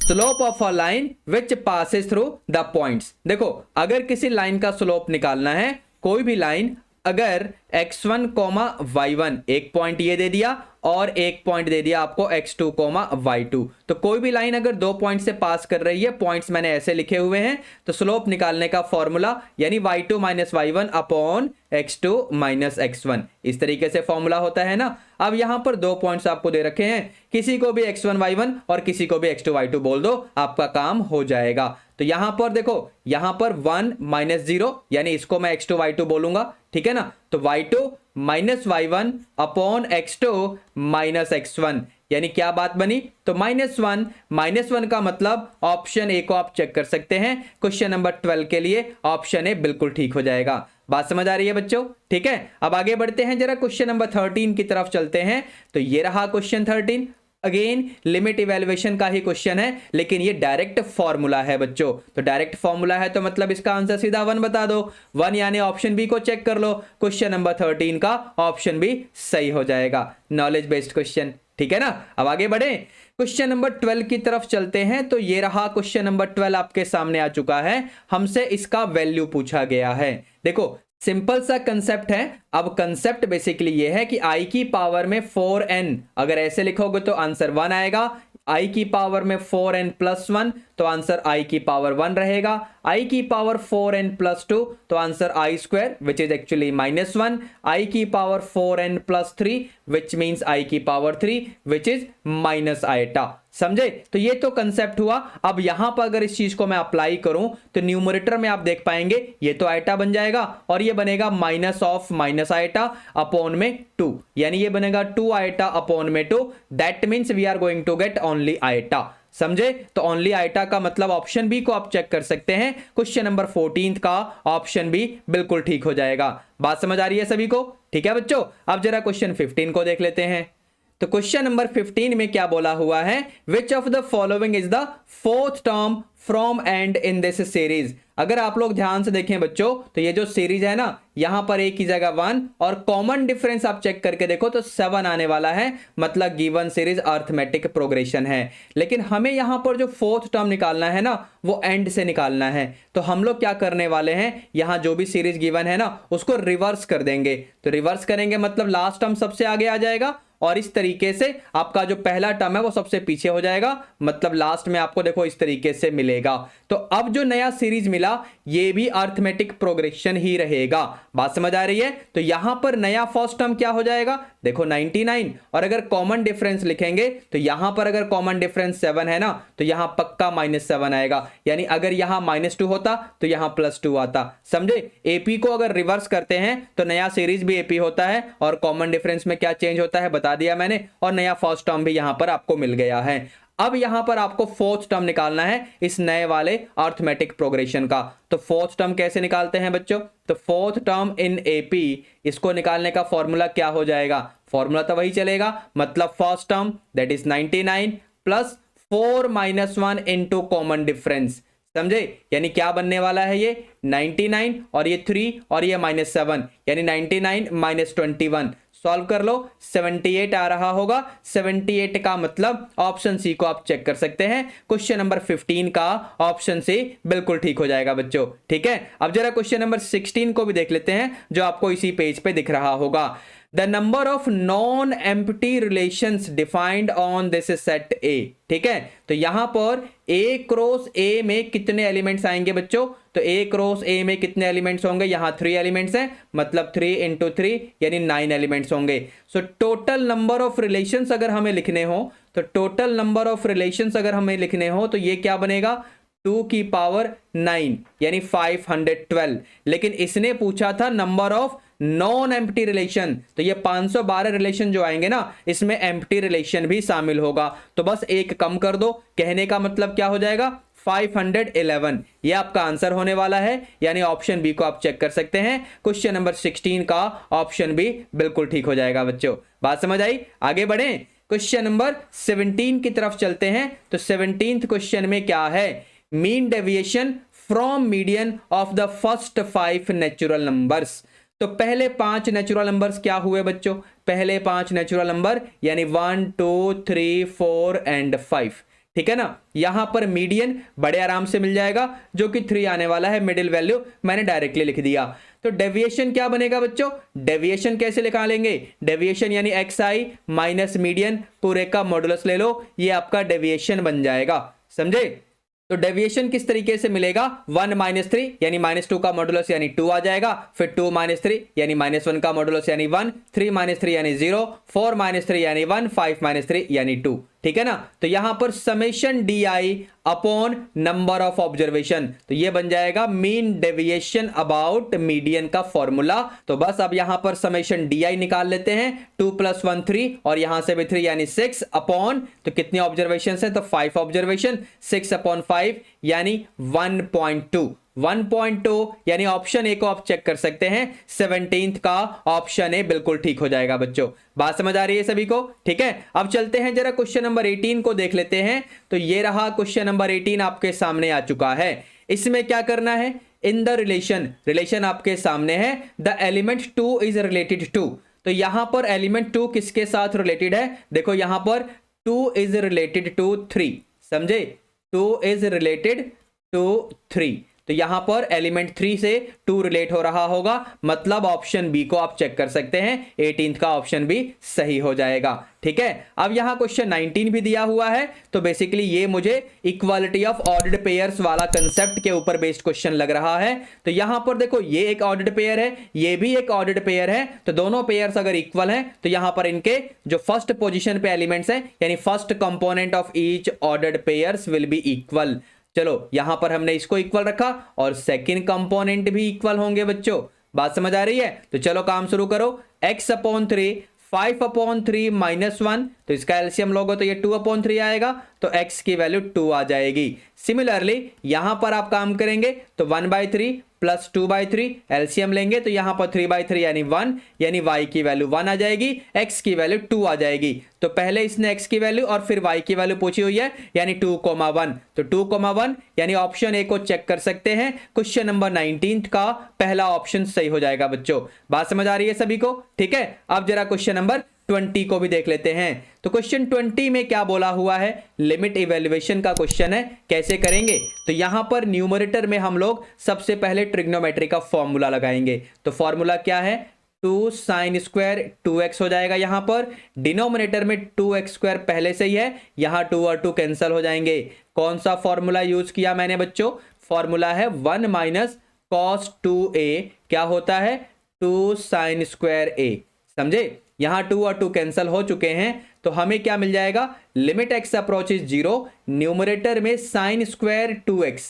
slope of a line which passes through the points. देखो अगर किसी लाइन का स्लोप निकालना है, कोई भी लाइन, अगर x1 y1 एक पॉइंट ये दे दिया और एक पॉइंट दे दिया आपको x2 y2, तो कोई भी लाइन अगर दो पॉइंट से पास कर रही है, पॉइंट्स मैंने ऐसे लिखे हुए हैं, तो स्लोप निकालने का फॉर्मूला यानी y2 minus y1 upon x2 minus x1, इस तरीके से फॉर्मूला होता है ना। अब यहां पर दो पॉइंट्स आपको दे रखे हैं, किसी को भी x1 y1 और किसी को भी x2 y2 बोल दो, आपका काम हो जाएगा। तो यहां पर देखो, यहां पर 1 माइनस 0 यानी इसको मैं x2 y2 बोलूंगा, ठीक है ना। तो y2 minus y1 upon x2 minus x1 यानी क्या बात बनी, तो -1 का मतलब ऑप्शन ए को आप चेक कर सकते हैं। क्वेश्चन नंबर 12 के लिए ऑप्शन ए बिल्कुल ठीक हो जाएगा। बात समझ आ रही है बच्चों, ठीक है। अब आगे बढ़ते हैं, जरा क्वेश्चन नंबर 13 की तरफ चलते हैं। तो ये रहा क्वेश्चन 13, अगेन लिमिट इवैल्यूएशन का ही क्वेश्चन है, लेकिन ये डायरेक्ट फॉर्मूला है बच्चों। तो डायरेक्ट फॉर्मूला है तो मतलब इसका आंसर सीधा 1 बता दो, 1 यानी ऑप्शन बी को चेक कर लो। क्वेश्चन नंबर 13 का ऑप्शन बी सही हो जाएगा, नॉलेज बेस्ड क्वेश्चन, ठीक है ना। अब आगे बढ़े, क्वेश्चन नंबर 12 की तरफ चलते हैं। तो ये रहा क्वेश्चन नंबर 12 आपके सामने आ चुका है, हमसे इसका वैल्यू पूछा गया है। देखो सिंपल सा कंसेप्ट है। अब कंसेप्ट बेसिकली ये है कि i की पावर में 4n, अगर ऐसे लिखोगे तो आंसर 1 आएगा। i की पावर में 4n प्लस 1 तो आंसर i की पावर 1 रहेगा। i की पावर 4n प्लस 2 तो answer i square which is actually -1। i की power 4n plus 3 which means i की power 3 which is minus iota. समझे, तो ये तो कंसेप्ट हुआ। अब यहां पर अगर इस चीज को मैं अप्लाई करूं तो न्यूमरेटर में आप देख पाएंगे ये तो आइटा बन जाएगा और ये बनेगा minus of minus iota upon में 2, यानी ये बनेगा 2 आइटा अपॉन में 2। That means we are going to get only iota. समझे, तो ओनली आइटा का मतलब ऑप्शन बी को आप चेक कर सकते हैं। क्वेश्चन नंबर 14 का ऑप्शन बी बिल्कुल ठीक हो जाएगा। बात समझ आ रही है सभी को, ठीक है बच्चों। अब जरा क्वेश्चन 15 को देख लेते हैं। तो क्वेश्चन नंबर 15 में क्या बोला हुआ है, विच of the following is the fourth term from and in this series. अगर आप लोग ध्यान से देखें बच्चों, तो ये जो सीरीज है ना, यहां पर एक की जगह 1 और कॉमन डिफरेंस आप चेक करके देखो तो 7 आने वाला है, मतलब गिवन सीरीज अर्थमेटिक प्रोग्रेशन है। लेकिन हमें यहां पर जो फोर्थ टर्म निकालना है ना, वो एंड से निकालना है। तो हम लोग क्या करने वाले हैं, यहां जो भी सीरीज गिवन है ना, उसको रिवर्स कर देंगे। तो रिवर्स करेंगे मतलब लास्ट टर्म सबसे आगे आ जाएगा और इस तरीके से आपका जो पहला टर्म है वो सबसे पीछे हो जाएगा, मतलब लास्ट में आपको देखो इस तरीके से मिलेगा। तो अब जो नया सीरीज मिला ये भी अर्थमेटिक प्रोग्रेशन ही रहेगा। बात समझ आ रही है। तो यहां पर नया फर्स्ट टर्म क्या हो जाएगा, देखो 99, और अगर कॉमन डिफरेंस लिखेंगे तो यहां पर अगर कॉमन डिफरेंस 7 है ना, तो यहां पक्का -7 आएगा, यानी अगर यहां -2 होता तो यहां +2 आता। समझे, एपी को अगर रिवर्स करते हैं तो नया सीरीज भी एपी होता है और कॉमन डिफरेंस में क्या चेंज होता है बता दिया मैंने, और नया फर्स्ट टर्म भी यहां पर आपको मिल गया है। अब यहां पर आपको फोर्थ टर्म निकालना है इस नए वाले अर्थमेटिक प्रोग्रेशन का। तो फोर्थ टर्म कैसे निकालते हैं बच्चों, तो फोर्थ टर्म इन एपी, इसको निकालने का फॉर्मूला क्या हो जाएगा, फॉर्मूला तो वही चलेगा, मतलब first term that is 99 plus 4 - 1 into common difference. समझे, यानी क्या बनने वाला है, ये 99 और ये 3 और ये -7, यानी 99 - 21। सॉल्व कर लो, 78 आ रहा होगा। 78 का मतलब ऑप्शन सी को आप चेक कर सकते हैं। क्वेश्चन नंबर 15 का ऑप्शन सी बिल्कुल ठीक हो जाएगा बच्चों, ठीक है। अब जरा क्वेश्चन नंबर 16 को भी देख लेते हैं, जो आपको इसी पेज पे दिख रहा होगा। The number of non empty relations defined on this set ए, ठीक है। तो यहां पर ए क्रॉस ए में कितने एलिमेंट्स आएंगे बच्चों, तो ए क्रॉस ए में कितने एलिमेंट्स होंगे, यहां 3 एलिमेंट्स हैं, मतलब 3 × 3 यानी 9 एलिमेंट्स होंगे। So total number of relations अगर हमें लिखने हो, तो टोटल नंबर ऑफ रिलेशंस अगर हमें लिखने हो तो ये क्या बनेगा, 2 की पावर 9 यानी 512। लेकिन इसने पूछा था number of non empty relation, तो ये 512 रिलेशन जो आएंगे ना, इसमें एम्प्टी रिलेशन भी शामिल होगा। तो बस एक कम कर दो, कहने का मतलब क्या हो जाएगा, 511। ये आपका आंसर होने वाला है, यानी ऑप्शन बी को आप चेक कर सकते हैं। क्वेश्चन नंबर 16 का ऑप्शन बी बिल्कुल ठीक हो जाएगा बच्चों। बात समझ आई, आगे बढ़ें, क्वेश्चन नंबर 17 की तरफ चलते हैं। तो 17th क्वेश्चन में क्या है, mean deviation from median of the first 5 natural numbers. तो पहले 5 नेचुरल नंबर्स क्या हुए बच्चों, पहले 5 नेचुरल नंबर यानी 1 2 3 4 एंड 5, ठीक है ना। यहां पर मीडियन बड़े आराम से मिल जाएगा जो कि 3 आने वाला है, मिडिल वैल्यू मैंने डायरेक्टली लिख दिया। तो डेविएशन क्या बनेगा बच्चों, डेविएशन कैसे निकालेंगे, डेविएशन यानी xi माइनस मीडियन पूरे का मॉडुलस ले लो, ये आपका डेविएशन बन जाएगा, समझे। तो डेविएशन किस तरीके से मिलेगा, 1 माइनस 3 यानी -2 का मॉडुलस यानी 2 आ जाएगा, फिर 2 माइनस 3 यानी -1 का मॉडुलस यानी 1, 3 माइनस 3 यानी 0, 4 माइनस 3 यानी 1, 5 माइनस 3 यानी 2, ठीक है ना। तो यहां पर summation di upon number of observation, तो ये बन जाएगा मीन डेविएशन अबाउट मीडियन का फॉर्मूला। तो बस अब यहां पर समेशन di निकाल लेते हैं, 2 + 1 3 और यहां से भी 3 यानी 6 अपॉन, तो कितने ऑब्जर्वेशन है, तो 5 ऑब्जर्वेशन, 6 अपॉन 5 यानी 1.2, 1.2 यानी ऑप्शन ए को आप चेक कर सकते हैं, 17th का ऑप्शन ए बिल्कुल ठीक हो जाएगा बच्चों। बात समझ आ रही है सभी को, ठीक है। अब चलते हैं जरा क्वेश्चन नंबर 18 को देख लेते हैं। तो ये रहा क्वेश्चन नंबर 18 आपके सामने आ चुका है। इसमें क्या करना है, इन द रिलेशन आपके सामने है, the element 2 is related to. तो यहां पर एलिमेंट 2 किसके साथ रिलेटेड है, देखो यहां पर 2 इज रिलेटेड टू 3, समझे, 2 इज रिलेटेड टू 3। तो यहां पर एलिमेंट 3 से 2 रिलेट हो रहा होगा, मतलब ऑप्शन बी को आप चेक कर सकते हैं, 18th का ऑप्शन भी सही हो जाएगा, ठीक है। अब यहां क्वेश्चन 19 भी दिया हुआ है, तो बेसिकली ये मुझे इक्वालिटी ऑफ ऑर्डर्ड पेयर्स वाला कंसेप्ट के ऊपर बेस्ड क्वेश्चन लग रहा है। तो यहां पर देखो ये एक ऑर्डर्ड पेयर है, ये भी एक ऑर्डर्ड पेयर है, तो दोनों पेयर्स अगर इक्वल हैं तो यहां पर इनके जो फर्स्ट पोजीशन पे एलिमेंट्स हैं यानी first component of each ordered pairs will be equal. चलो यहां पर हमने इसको इक्वल रखा और सेकंड कंपोनेंट भी इक्वल होंगे बच्चों, बात समझ आ रही है। तो चलो काम शुरू करो, x/3 5/3 -1, तो इसका एलसीएम लोगे तो ये 2/3 आएगा, तो x की वैल्यू 2 आ जाएगी। सिमिलरली यहां पर आप काम करेंगे तो 1/3 प्लस 2/3 एलसीएम लेंगे तो यहां पर 3/3 यानी 1, यानी y की वैल्यू 1 आ जाएगी, x की वैल्यू 2 आ जाएगी। तो पहले इसने x की वैल्यू और फिर y की वैल्यू पूछी हुई है यानी 2,1, तो 2,1 यानी ऑप्शन ए को चेक कर सकते हैं, क्वेश्चन नंबर 19 का पहला ऑप्शन सही हो जाएगा बच्चों। बात समझ आ रही है सभी को, ठीक है। अब जरा क्वेश्चन नंबर 20 को भी देख लेते हैं। तो क्वेश्चन 20 में क्या बोला हुआ है, लिमिट इवैल्यूएशन का क्वेश्चन है, कैसे करेंगे। तो यहां पर न्यूमरेटर में हम लोग सबसे पहले ट्रिग्नोमेट्री का फॉर्मूला लगाएंगे। तो फॉर्मूला क्या है, 2 sin स्क्वायर 2x हो जाएगा यहां पर, डिनोमिनेटर में 2x स्क्वायर पहले से ही है, यहां 2 और 2 कैंसिल हो जाएंगे। कौन सा फॉर्मूला यूज किया मैंने बच्चों, फॉर्मूला है 1 माइनस cos 2a, क्या होता है 2 sin स्क्वायर a, समझे। यहां 2 और 2 कैंसिल हो चुके हैं, तो हमें क्या मिल जाएगा, लिमिट x अप्रोचेस 0, न्यूमरेटर में sin स्क्वायर 2x,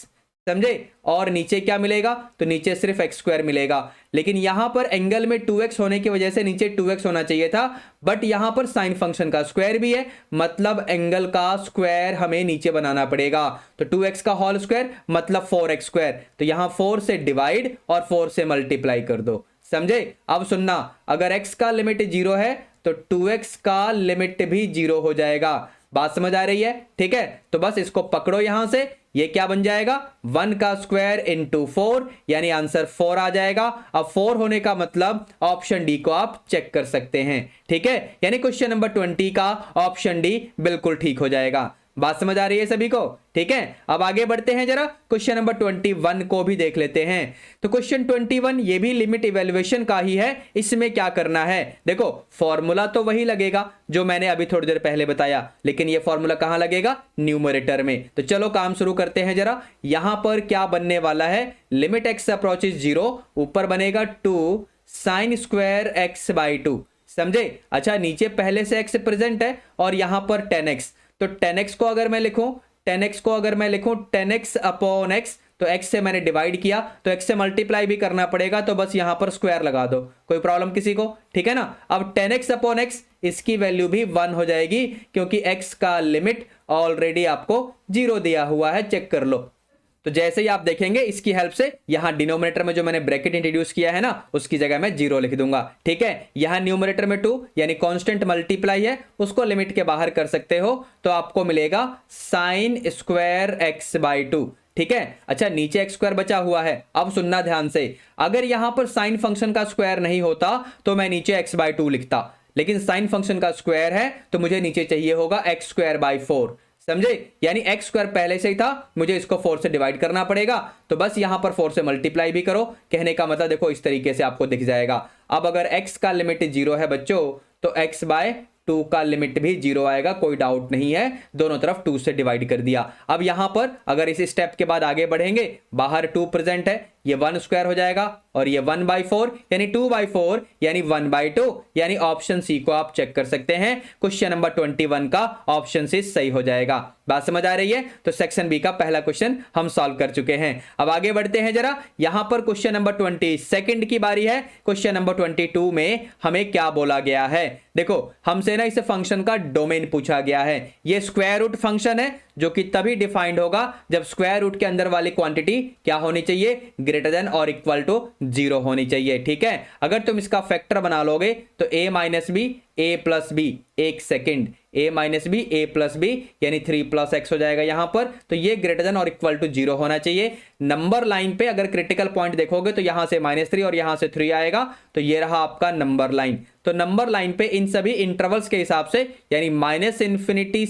समझे, और नीचे क्या मिलेगा, तो नीचे सिर्फ x स्क्वायर मिलेगा। लेकिन यहां पर एंगल में 2x होने की वजह से नीचे 2x होना चाहिए था, बट यहां पर साइन फंक्शन का स्क्वायर भी है, मतलब एंगल का स्क्वायर हमें नीचे बनाना पड़ेगा। तो 2x का होल स्क्वायर मतलब 4x स्क्वायर, तो यहां 4 से डिवाइड और 4 से मल्टीप्लाई कर दो, समझे। अब सुनना, अगर x का लिमिट 0 है तो 2x का लिमिट भी 0 हो जाएगा, बात समझ आ रही है, ठीक है। तो बस इसको पकड़ो यहां से, ये क्या बन जाएगा 1 का स्क्वायर इंटू 4, यानी आंसर 4 आ जाएगा। अब 4 होने का मतलब ऑप्शन डी को आप चेक कर सकते हैं, ठीक है, यानी क्वेश्चन नंबर 20 का ऑप्शन डी बिल्कुल ठीक हो जाएगा। बात समझ आ रही है सभी को, ठीक है। अब आगे बढ़ते हैं, जरा क्वेश्चन नंबर 21 को भी देख लेते हैं। तो क्वेश्चन 21 ये भी लिमिट इवैल्यूएशन का ही है। इसमें क्या करना है, देखो फॉर्मूला तो वही लगेगा जो मैंने अभी थोड़ी देर पहले बताया, लेकिन ये फॉर्मूला कहां लगेगा, न्यूमरेटर में। तो चलो काम शुरू करते हैं जरा। यहां पर क्या बनने वाला है, लिमिट x अप्रोचेस 0, ऊपर बनेगा 2 sin स्क्वायर x/2, समझे। अच्छा नीचे पहले से x प्रेजेंट है और यहां पर 10x, तो 10x को अगर मैं लिखूं 10x अपॉन x, तो x से मैंने डिवाइड किया तो x से मल्टीप्लाई भी करना पड़ेगा, तो बस यहां पर स्क्वायर लगा दो, कोई प्रॉब्लम किसी को, ठीक है ना। अब 10x अपॉन x, इसकी वैल्यू भी 1 हो जाएगी क्योंकि x का लिमिट ऑलरेडी आपको 0 दिया हुआ है, चेक कर लो। तो जैसे ही आप देखेंगे इसकी हेल्प से यहां डिनोमिनेटर में जो मैंने ब्रैकेट इंट्रोड्यूस किया है ना, उसकी जगह मैं 0 लिख दूंगा, ठीक है। यहां न्यूमरेटर में 2 यानी कांस्टेंट मल्टीप्लाई है, उसको लिमिट के बाहर कर सकते हो, तो आपको मिलेगा sin स्क्वायर x/2, ठीक है। अच्छा नीचे x स्क्वायर बचा हुआ है, अब सुनना ध्यान से, अगर यहां पर साइन फंक्शन का स्क्वायर नहीं होता तो मैं नीचे x/2 लिखता, लेकिन साइन फंक्शन का स्क्वायर है तो मुझे नीचे चाहिए होगा x² 4, समझे, यानी एक्स स्क्वायर पहले से ही था, मुझे इसको 4 से डिवाइड करना पड़ेगा, तो बस यहां पर 4 से मल्टीप्लाई भी करो। कहने का मतलब देखो इस तरीके से आपको दिख जाएगा। अब अगर x का लिमिट 0 है बच्चों, तो x/2 का लिमिट भी 0 आएगा, कोई डाउट नहीं है, दोनों तरफ 2 से डिवाइड कर दिया। अब यहां पर अगर इस स्टेप के बाद आगे बढ़ेंगे, बाहर 2 प्रेजेंट है, ये 1 स्क्वायर हो जाएगा और ये 1/4 यानी 2/4 यानी 1/2, यानी ऑप्शन सी को आप चेक कर सकते हैं। क्वेश्चन नंबर 21 का ऑप्शन सी सही हो जाएगा। बात समझ आ रही है? तो सेक्शन बी का पहला क्वेश्चन हम सॉल्व कर चुके हैं। अब आगे बढ़ते हैं जरा, यहां पर क्वेश्चन नंबर 22 की बारी है। क्वेश्चन नंबर 22 में हमें क्या बोला गया है? देखो हमसे ना इस फंक्शन का डोमेन पूछा गया है। ये स्क्वायर रूट फंक्शन है जो कि तभी डिफाइंड होगा जब स्क्वायर रूट के अंदर वाली क्वांटिटी क्या होनी चाहिए, ग्रेटर देन और इक्वल टू 0 होनी चाहिए। ठीक है, अगर तुम इसका फैक्टर बना लोगे तो a minus B A plus B, एक second, a minus B A plus B यानी 3 प्लस एक्स हो जाएगा यहां पर, तो ये ग्रेटर देन और इक्वल टू 0 होना चाहिए। नंबर लाइन पे अगर क्रिटिकल पॉइंट देखोगे तो यहां से -3 और यहां से 3 आएगा, तो ये रहा आपका नंबर लाइन। तो नंबर लाइन पे इन सभी इंटरवल्स के हिसाब से यानी -∞ से -3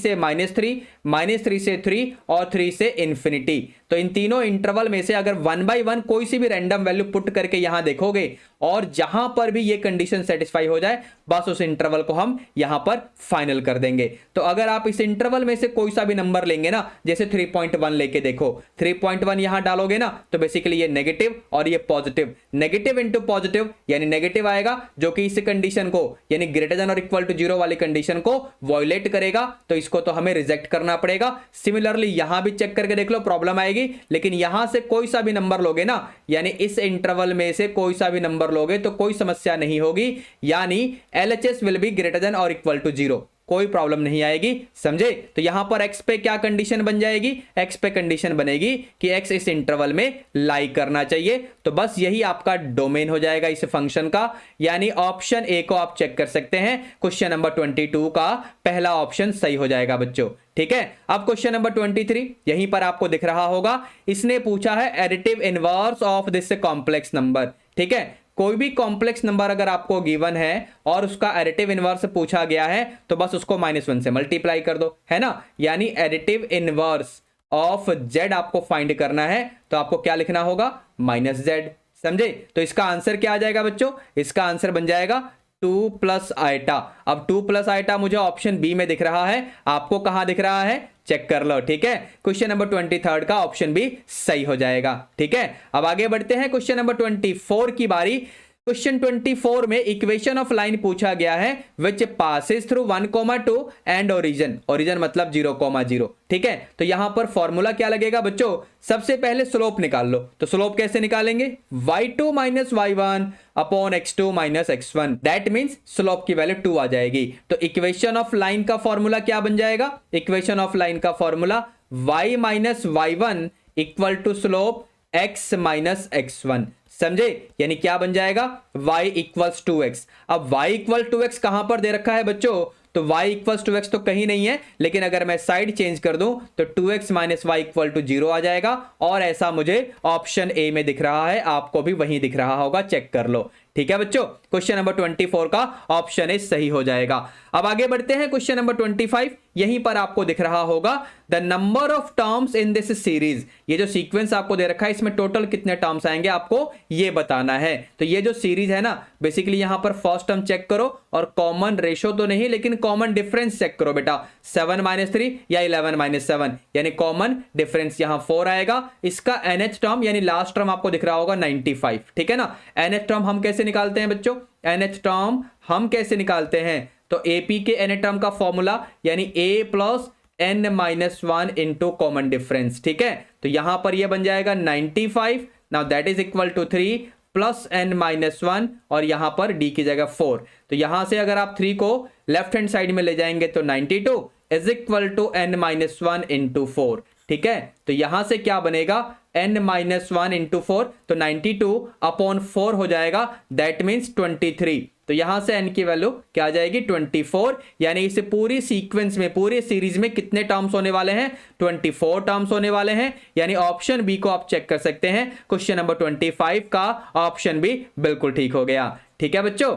से 3 और 3 से इन्फिनिटी, तो इन तीनों इंटरवल में से अगर 1 बाय 1 कोई सी भी रैंडम वैल्यू पुट करके यहां देखोगे और जहां पर भी ये कंडीशन सेटिस्फाई हो जाए, बस उस इंटरवल को हम यहां पर फाइनल कर देंगे। तो अगर आप इस इंटरवल में से कोई सा भी नंबर लेंगे ना, जैसे 3.1 लेके देखो, 3.1 यहां डालोगे ना तो बेसिकली ये नेगेटिव और ये पॉजिटिव, नेगेटिव इंटू पॉजिटिव यानी नेगेटिव आएगा, जो कि इस कंडीशन को यानी ग्रेटर देन और इक्वल टू 0 वाली कंडीशन को वॉयलेट करेगा, तो इसको तो हमें रिजेक्ट करना पड़ेगा। सिमिलरली यहां भी चेक करके देख लो, प्रॉब्लम आएगी, लेकिन यहां से कोई सा भी नंबर लोगे ना, यानी इस इंटरवल में से कोई सा भी नंबर लोगे तो कोई समस्या नहीं होगी, यानी LHS will be greater than और इक्वल टू 0, कोई प्रॉब्लम नहीं आएगी। समझे? तो यहां पर x पे क्या कंडीशन बन जाएगी? x पे कंडीशन बनेगी कि x इस इंटरवल में लाई करना चाहिए, तो बस यही आपका डोमेन हो जाएगा इस फंक्शन का, यानी ऑप्शन ए को आप चेक कर सकते हैं। क्वेश्चन नंबर 22 का पहला ऑप्शन सही हो जाएगा बच्चों। ठीक है, अब क्वेश्चन नंबर 23 यहीं पर आपको दिख रहा होगा, इसने पूछा है additive inverse of this complex number. ठीक है, कोई भी कॉम्प्लेक्स नंबर अगर आपको गिवन है और उसका एडिटिव इनवर्स पूछा गया है, तो बस उसको -1 से मल्टीप्लाई कर दो, है ना, यानी एडिटिव इनवर्स ऑफ z आपको फाइंड करना है, तो आपको क्या लिखना होगा? -z। समझे? तो इसका आंसर क्या आ जाएगा बच्चों? इसका आंसर बन जाएगा 2 प्लस आइटा। अब 2 प्लस आइटा मुझे ऑप्शन बी में दिख रहा है, आपको कहां दिख रहा है? चेक कर लो। ठीक है, क्वेश्चन नंबर 23 का ऑप्शन भी सही हो जाएगा। ठीक है, अब आगे बढ़ते हैं, क्वेश्चन नंबर 24 की बारी। क्वेश्चन 24 में इक्वेशन ऑफ लाइन पूछा गया है which passes through 1,2 and origin, origin मतलब 0,0। ठीक है, तो यहां पर फॉर्मूला क्या लगेगा बच्चों? सबसे पहले स्लोप निकाल लो, तो स्लोप कैसे निकालेंगे? y2 minus y1 upon x2 minus x1, that means slope की वैल्यू 2 आ जाएगी। तो इक्वेशन ऑफ लाइन का फॉर्मूला क्या बन जाएगा? इक्वेशन ऑफ लाइन का formula y minus y1 equal to slope x minus x1। समझे? यानी क्या बन जाएगा? y equals 2x। अब y इक्वल 2x कहां पर दे रखा है बच्चों? तो y इक्वल्स 2x तो कहीं नहीं है, लेकिन अगर मैं साइड चेंज कर दूं तो 2x minus y equal to 0 आ जाएगा, और ऐसा मुझे ऑप्शन ए में दिख रहा है, आपको भी वहीं दिख रहा होगा, चेक कर लो। ठीक है बच्चों, क्वेश्चन नंबर 24 का ऑप्शन ए सही हो जाएगा। अब आगे बढ़ते हैं, क्वेश्चन नंबर 25 यहीं पर आपको दिख रहा होगा the number of terms in this series. ये जो सीक्वेंस आपको दे रखा है इसमें टोटल कितने टर्म्स आएंगे आपको ये बताना है। तो ये जो सीरीज है ना, बेसिकली यहां पर फर्स्ट टर्म चेक करो और कॉमन रेशो तो नहीं लेकिन कॉमन डिफरेंस चेक करो बेटा, 7 - 3 या 11 - 7, यानी कॉमन डिफरेंस यहां 4 आएगा। इसका nth टर्म यानी लास्ट टर्म आपको दिख रहा होगा 95। ठीक है ना, nth टर्म हम कैसे निकालते हैं बच्चों? nth टर्म हम कैसे निकालते हैं? तो AP के nth टर्म का फॉर्मूला यानी a plus n-1 into common difference. ठीक है, तो यहां पर यह बन जाएगा 95, now that is equal to 3 plus n-1 और यहां पर d की जगह 4। तो यहां से अगर आप 3 को लेफ्ट हैंड साइड में ले जाएंगे तो 92 is equal to n-1 into 4। ठीक है, तो यहां से क्या बनेगा? n-1 इंटू 4, तो 92 अपॉन 4 हो जाएगा, दैट मीन्स 23। तो यहां से n की वैल्यू क्या आ जाएगी? 24, यानी इस पूरी सीक्वेंस में, पूरी सीरीज में कितने टर्म्स होने वाले हैं? 24 टर्म्स होने वाले हैं, यानी ऑप्शन बी को आप चेक कर सकते हैं। क्वेश्चन नंबर 25 का ऑप्शन बी बिल्कुल ठीक हो गया। ठीक है बच्चों,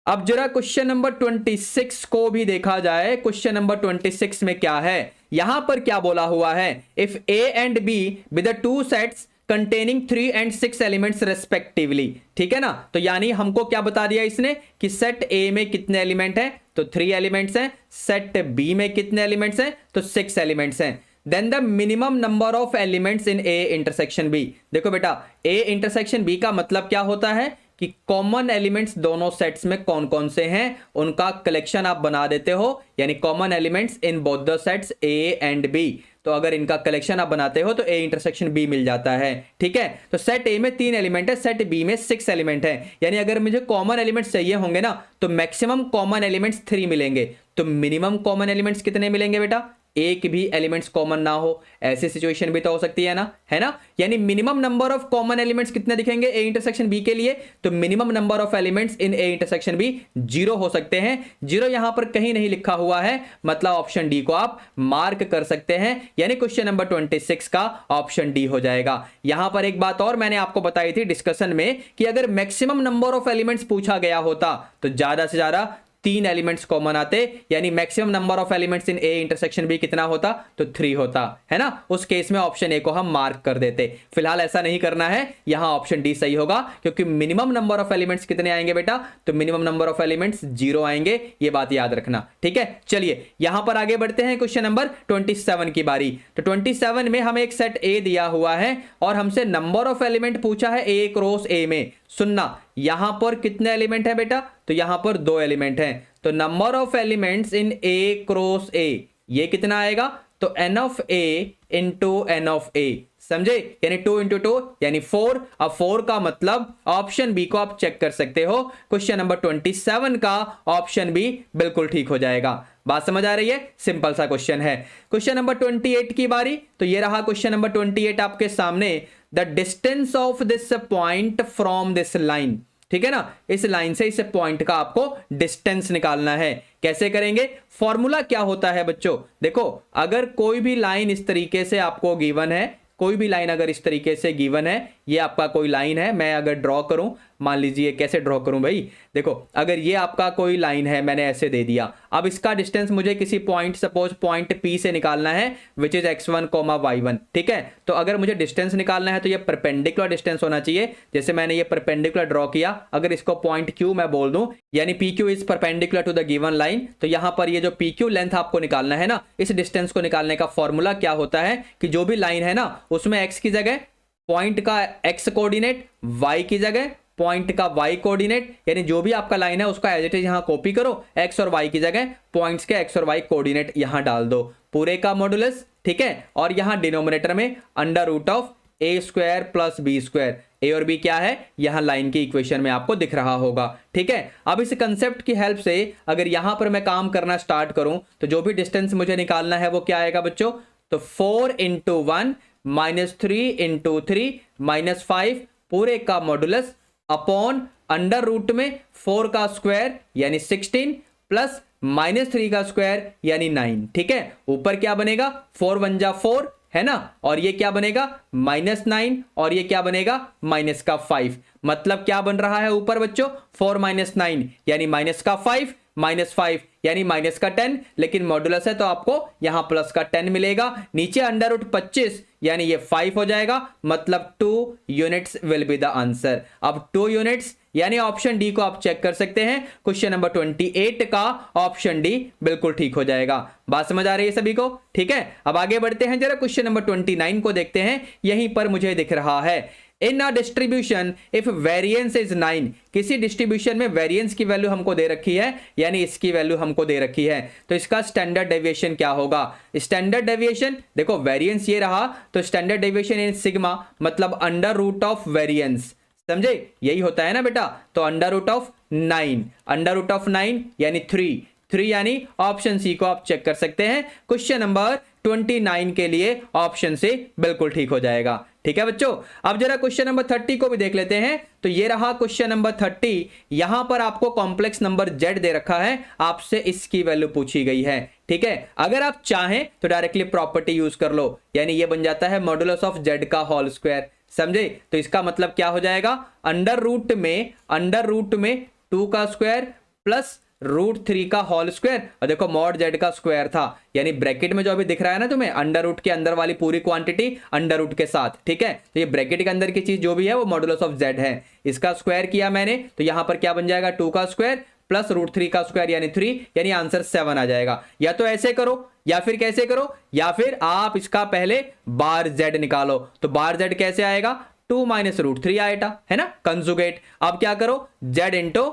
अब जरा क्वेश्चन नंबर 26 को भी देखा जाए। क्वेश्चन नंबर 26 में क्या है? यहां पर क्या बोला हुआ है, if A and be with the two sets containing 3 and 6 elements respectively, ठीक है ना। तो यानी हमको क्या बता दिया इसने कि सेट ए में कितने एलिमेंट हैं, तो 3 एलिमेंट्स हैं, सेट बी में कितने एलिमेंट्स हैं, तो 6 एलिमेंट्स हैं। Then the minimum number of elements in A intersection B. देखो बेटा, ए इंटरसेक्शन बी का मतलब क्या होता है कि कॉमन एलिमेंट्स दोनों सेट्स में कौन कौन से हैं उनका कलेक्शन आप बना देते हो, यानी common elements in both the sets A and B. तो अगर इनका कलेक्शन आप बनाते हो तो ए इंटरसेक्शन बी मिल जाता है, ठीक है। तो सेट ए में 3 एलिमेंट है, सेट बी में 6 एलिमेंट है, यानी अगर मुझे कॉमन एलिमेंट्स चाहिए होंगे ना तो मैक्सिमम कॉमन एलिमेंट्स 3 मिलेंगे। तो मिनिमम कॉमन एलिमेंट्स कितने मिलेंगे बेटा, एक भी एलिमेंट्स कॉमन ना हो, ऐसी सिचुएशन भी तो हो सकती है ना, यानी minimum number of common elements कितने दिखेंगे ए इंटरसेक्शन बी के लिए, तो minimum number of elements in A intersection B 0 हो सकते हैं। 0 यहां पर कहीं नहीं लिखा हुआ है, मतलब ऑप्शन डी को आप मार्क कर सकते हैं, यानी क्वेश्चन नंबर 26 का ऑप्शन डी हो जाएगा। यहां पर एक बात और मैंने आपको बताई थी डिस्कशन में कि अगर मैक्सिमम नंबर ऑफ एलिमेंट्स पूछा गया होता तो ज्यादा से ज्यादा 3 एलिमेंट्स कॉमन आते, यानी maximum number of elements in A intersection B कितना होता, तो 3 होता, है ना। उस केस में ऑप्शन ए को हम मार्क कर देते। फिलहाल ऐसा नहीं करना है, यहां ऑप्शन डी सही होगा, क्योंकि मिनिमम नंबर ऑफ एलिमेंट्स कितने आएंगे बेटा, तो मिनिमम नंबर ऑफ एलिमेंट्स 0 आएंगे, ये बात याद रखना, ठीक है। चलिए यहां पर आगे बढ़ते हैं, क्वेश्चन नंबर 27 की बारी। तो 27 में हमें एक सेट ए दिया हुआ है और हमसे नंबर ऑफ एलिमेंट पूछा है ए क्रॉस ए में। सुनना, यहां पर कितने एलिमेंट है बेटा, तो यहां पर 2 एलिमेंट हैं, तो number of elements in A cross A ये कितना आएगा, तो N of A into N of A, समझे, यानी 2 इंटू 2 यानी 4। अब 4 का मतलब ऑप्शन बी को आप चेक कर सकते हो, क्वेश्चन नंबर 27 का ऑप्शन बी बिल्कुल ठीक हो जाएगा। बात समझ आ रही है, सिंपल सा क्वेश्चन है। क्वेश्चन नंबर 28 की बारी। तो ये रहा क्वेश्चन नंबर 28 आपके सामने, the distance of this point from this line, ठीक है ना, इस लाइन से इस पॉइंट का आपको डिस्टेंस निकालना है। कैसे करेंगे, फॉर्मूला क्या होता है बच्चों, देखो अगर कोई भी लाइन इस तरीके से आपको गिवन है, कोई भी लाइन अगर इस तरीके से गिवन है, ये आपका कोई लाइन है, मैं अगर ड्रॉ करूं, मान लीजिए कैसे ड्रॉ करूं भाई, देखो अगर ये आपका कोई लाइन है, मैंने ऐसे दे दिया, अब इसका डिस्टेंस मुझे किसी पॉइंट, सपोज पॉइंट P से निकालना है विच इज x1, y1, ठीक है। तो अगर मुझे डिस्टेंस निकालना है तो ये परपेंडिकुलर डिस्टेंस होना चाहिए, जैसे मैंने ये परपेंडिकुलर ड्रॉ किया, अगर इसको पॉइंट Q मैं बोल दूं, यानी PQ is perpendicular to the given line, तो यहां पर ये जो PQ लेंथ आपको निकालना है ना, इस डिस्टेंस को निकालने का फॉर्मूला क्या होता है कि जो भी लाइन है ना उसमें x की जगह पॉइंट का x कोऑर्डिनेट, y की जगह पॉइंट का y कोऑर्डिनेट, यानी जो भी आपका लाइन है उसका एज इट इज यहां कॉपी करो, x और y की जगह पॉइंट्स के x और y कोऑर्डिनेट यहां डाल दो, पूरे का मॉडुलस, ठीक है। और यहां डिनोमिनेटर में under root of a square plus b square, a और b क्या है यहां लाइन की इक्वेशन में आपको दिख रहा होगा, ठीक है। अब इस कंसेप्ट की हेल्प से अगर यहां पर मैं काम करना स्टार्ट करूं तो जो भी डिस्टेंस मुझे निकालना है वो क्या आएगा बच्चों, तो 4 इंटू 1 माइनस 3 इंटू 3 माइनस 5 पूरे का मॉडुलस अपॉन अंडर रूट में 4 का स्क्वायर यानी 16 प्लस माइनस 3 का स्क्वायर यानी 9, ठीक है। ऊपर क्या बनेगा, 4 1 जा 4 है ना, और ये क्या बनेगा -9 और ये क्या बनेगा माइनस का 5, मतलब क्या बन रहा है ऊपर बच्चों 4 - 9 यानी माइनस का 5 -5 यानी माइनस का 10, लेकिन मॉडुलस है तो आपको यहां प्लस का 10 मिलेगा, नीचे अंडर रूट 25 यानी ये 5 हो जाएगा, मतलब 2 units will be the answer. अब 2 यूनिट्स यानी ऑप्शन डी को आप चेक कर सकते हैं, क्वेश्चन नंबर 28 का ऑप्शन डी बिल्कुल ठीक हो जाएगा। बात समझ आ रही है सभी को, ठीक है। अब आगे बढ़ते हैं, जरा क्वेश्चन नंबर 29 को देखते हैं, यहीं पर मुझे दिख रहा है in a distribution if variance is 9, किसी डिस्ट्रीब्यूशन में वेरिएंस की वैल्यू हमको दे रखी है, यानी इसकी वैल्यू हमको दे रखी है, तो इसका स्टैंडर्ड डेविएशन क्या होगा। स्टैंडर्ड डेविएशन देखो वेरिएंस ये रहा, तो स्टैंडर्ड डेविएशन इन सिग्मा मतलब अंडर रूट ऑफ वेरिएंस, समझे यही होता है ना बेटा, तो under root of 9, under root of 9 यानी 3 यानी ऑप्शन सी को आप चेक कर सकते हैं, क्वेश्चन नंबर 29 के लिए ऑप्शन से बिल्कुल ठीक हो जाएगा, ठीक है बच्चों। अब जरा क्वेश्चन नंबर 30 को भी देख लेते हैं, तो ये रहा क्वेश्चन नंबर 30, यहां पर आपको कॉम्प्लेक्स नंबर z दे रखा है, आपसे इसकी वैल्यू पूछी गई है, ठीक है। अगर आप चाहें तो डायरेक्टली प्रॉपर्टी यूज कर लो, यानी ये बन जाता है मॉडुलस ऑफ z का होल स्क्वायर, समझे। तो इसका मतलब क्या हो जाएगा, अंडर रूट में 2 का स्क्वायर प्लस √3 का होल स्क्वायर, और देखो मॉड जेड का स्क्वायर था, यानी ब्रैकेट में जो अभी दिख रहा है ना तुम्हें, अंडर रूट के अंदर वाली पूरी क्वांटिटी अंडर रूट के साथ, ठीक है। तो ये ब्रैकेट के अंदर की चीज जो भी है वो मॉडुलस ऑफ जेड है, इसका स्क्वायर किया मैंने, तो यहां पर क्या बन जाएगा 2 का स्क्वायर प्लस √3 का स्क्वायर यानी 3, यानी आंसर 7 आ जाएगा। या तो ऐसे करो या फिर कैसे करो, या फिर आप इसका पहले बार जेड निकालो, तो बार जेड कैसे आएगा 2 माइनस √3 आएगा, है ना, कंजुगेट। अब क्या करो जेड इंटू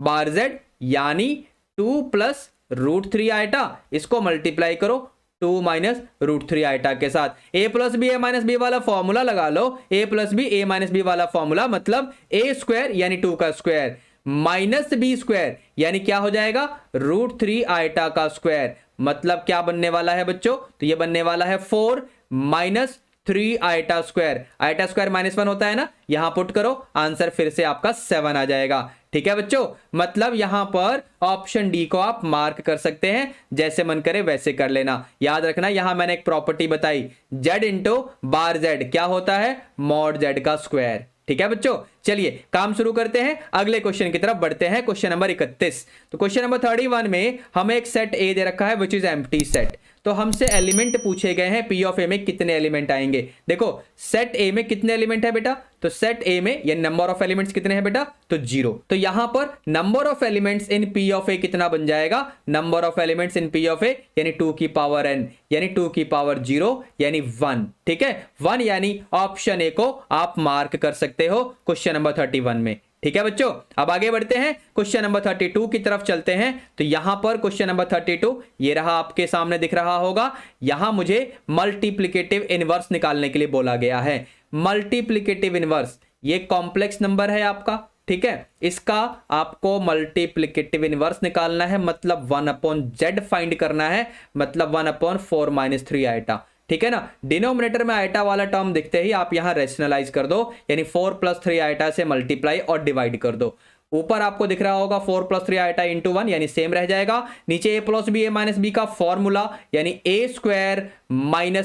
बार जेड यानी 2 प्लस √3 आएटा, इसको मल्टीप्लाई करो 2 माइनस √3 आएटा के साथ। ए प्लस बी ए माइनस बी वाला फॉर्मूला लगा लो, ए प्लस बी ए माइनस बी वाला फॉर्मूला, मतलब ए स्क्वायर यानी 2 का स्क्वायर माइनस बी स्क्वायर यानी क्या हो जाएगा √3 आएटा का स्क्वायर, मतलब क्या बनने वाला है बच्चों, तो ये बनने वाला है 4 माइनस 3 आएटा स्क्वायर -1 होता है ना, यहां पुट करो, आंसर फिर से आपका 7 आ जाएगा। ठीक है बच्चों, मतलब यहां पर ऑप्शन डी को आप मार्क कर सकते हैं, जैसे मन करे वैसे कर लेना। याद रखना यहां मैंने एक प्रॉपर्टी बताई, जेड इंटू बार जेड क्या होता है मॉड जेड का स्क्वायर। ठीक है बच्चों, चलिए काम शुरू करते हैं, अगले क्वेश्चन की तरफ बढ़ते हैं, क्वेश्चन नंबर 31। तो क्वेश्चन नंबर 31 में हमें एक सेट ए दे रखा है विच इज एम्प्टी सेट। तो हमसे एलिमेंट पूछे गए हैं पी ऑफ ए में कितने एलिमेंट आएंगे। देखो सेट ए में कितने एलिमेंट है बेटा, तो सेट ए में ये नंबर ऑफ एलिमेंट्स कितने हैं बेटा, तो 0। तो यहां पर number of elements in P of A कितना बन जाएगा, number of elements in P of A यानी 2 की पावर n यानी 2 की पावर 0 यानी 1। ठीक है 1 यानी ऑप्शन ए को आप मार्क कर सकते हो क्वेश्चन नंबर 31 में। ठीक है बच्चों, अब आगे बढ़ते हैं, क्वेश्चन नंबर 32 की तरफ चलते हैं। तो यहां पर क्वेश्चन नंबर 32 ये रहा, आपके सामने दिख रहा होगा। यहां मुझे मल्टीप्लिकेटिव इनवर्स निकालने के लिए बोला गया है। मल्टीप्लिकेटिव इनवर्स ये कॉम्प्लेक्स नंबर है आपका, ठीक है, इसका आपको मल्टीप्लिकेटिव इनवर्स निकालना है, मतलब 1/z फाइंड करना है, मतलब 1/4 - 3 आएटा। ठीक है ना, डिनोमिनेटर में आइटा वाला टर्म दिखते ही आप यहां रेशनलाइज कर दो, यानी 4 + 3 आइटा से मल्टीप्लाई और डिवाइड कर दो। ऊपर आपको दिख रहा होगा 4 + 3 आइटा इंटू 1 यानी सेम रह जाएगा। नीचे a + b a - b का फॉर्मूला यानी a²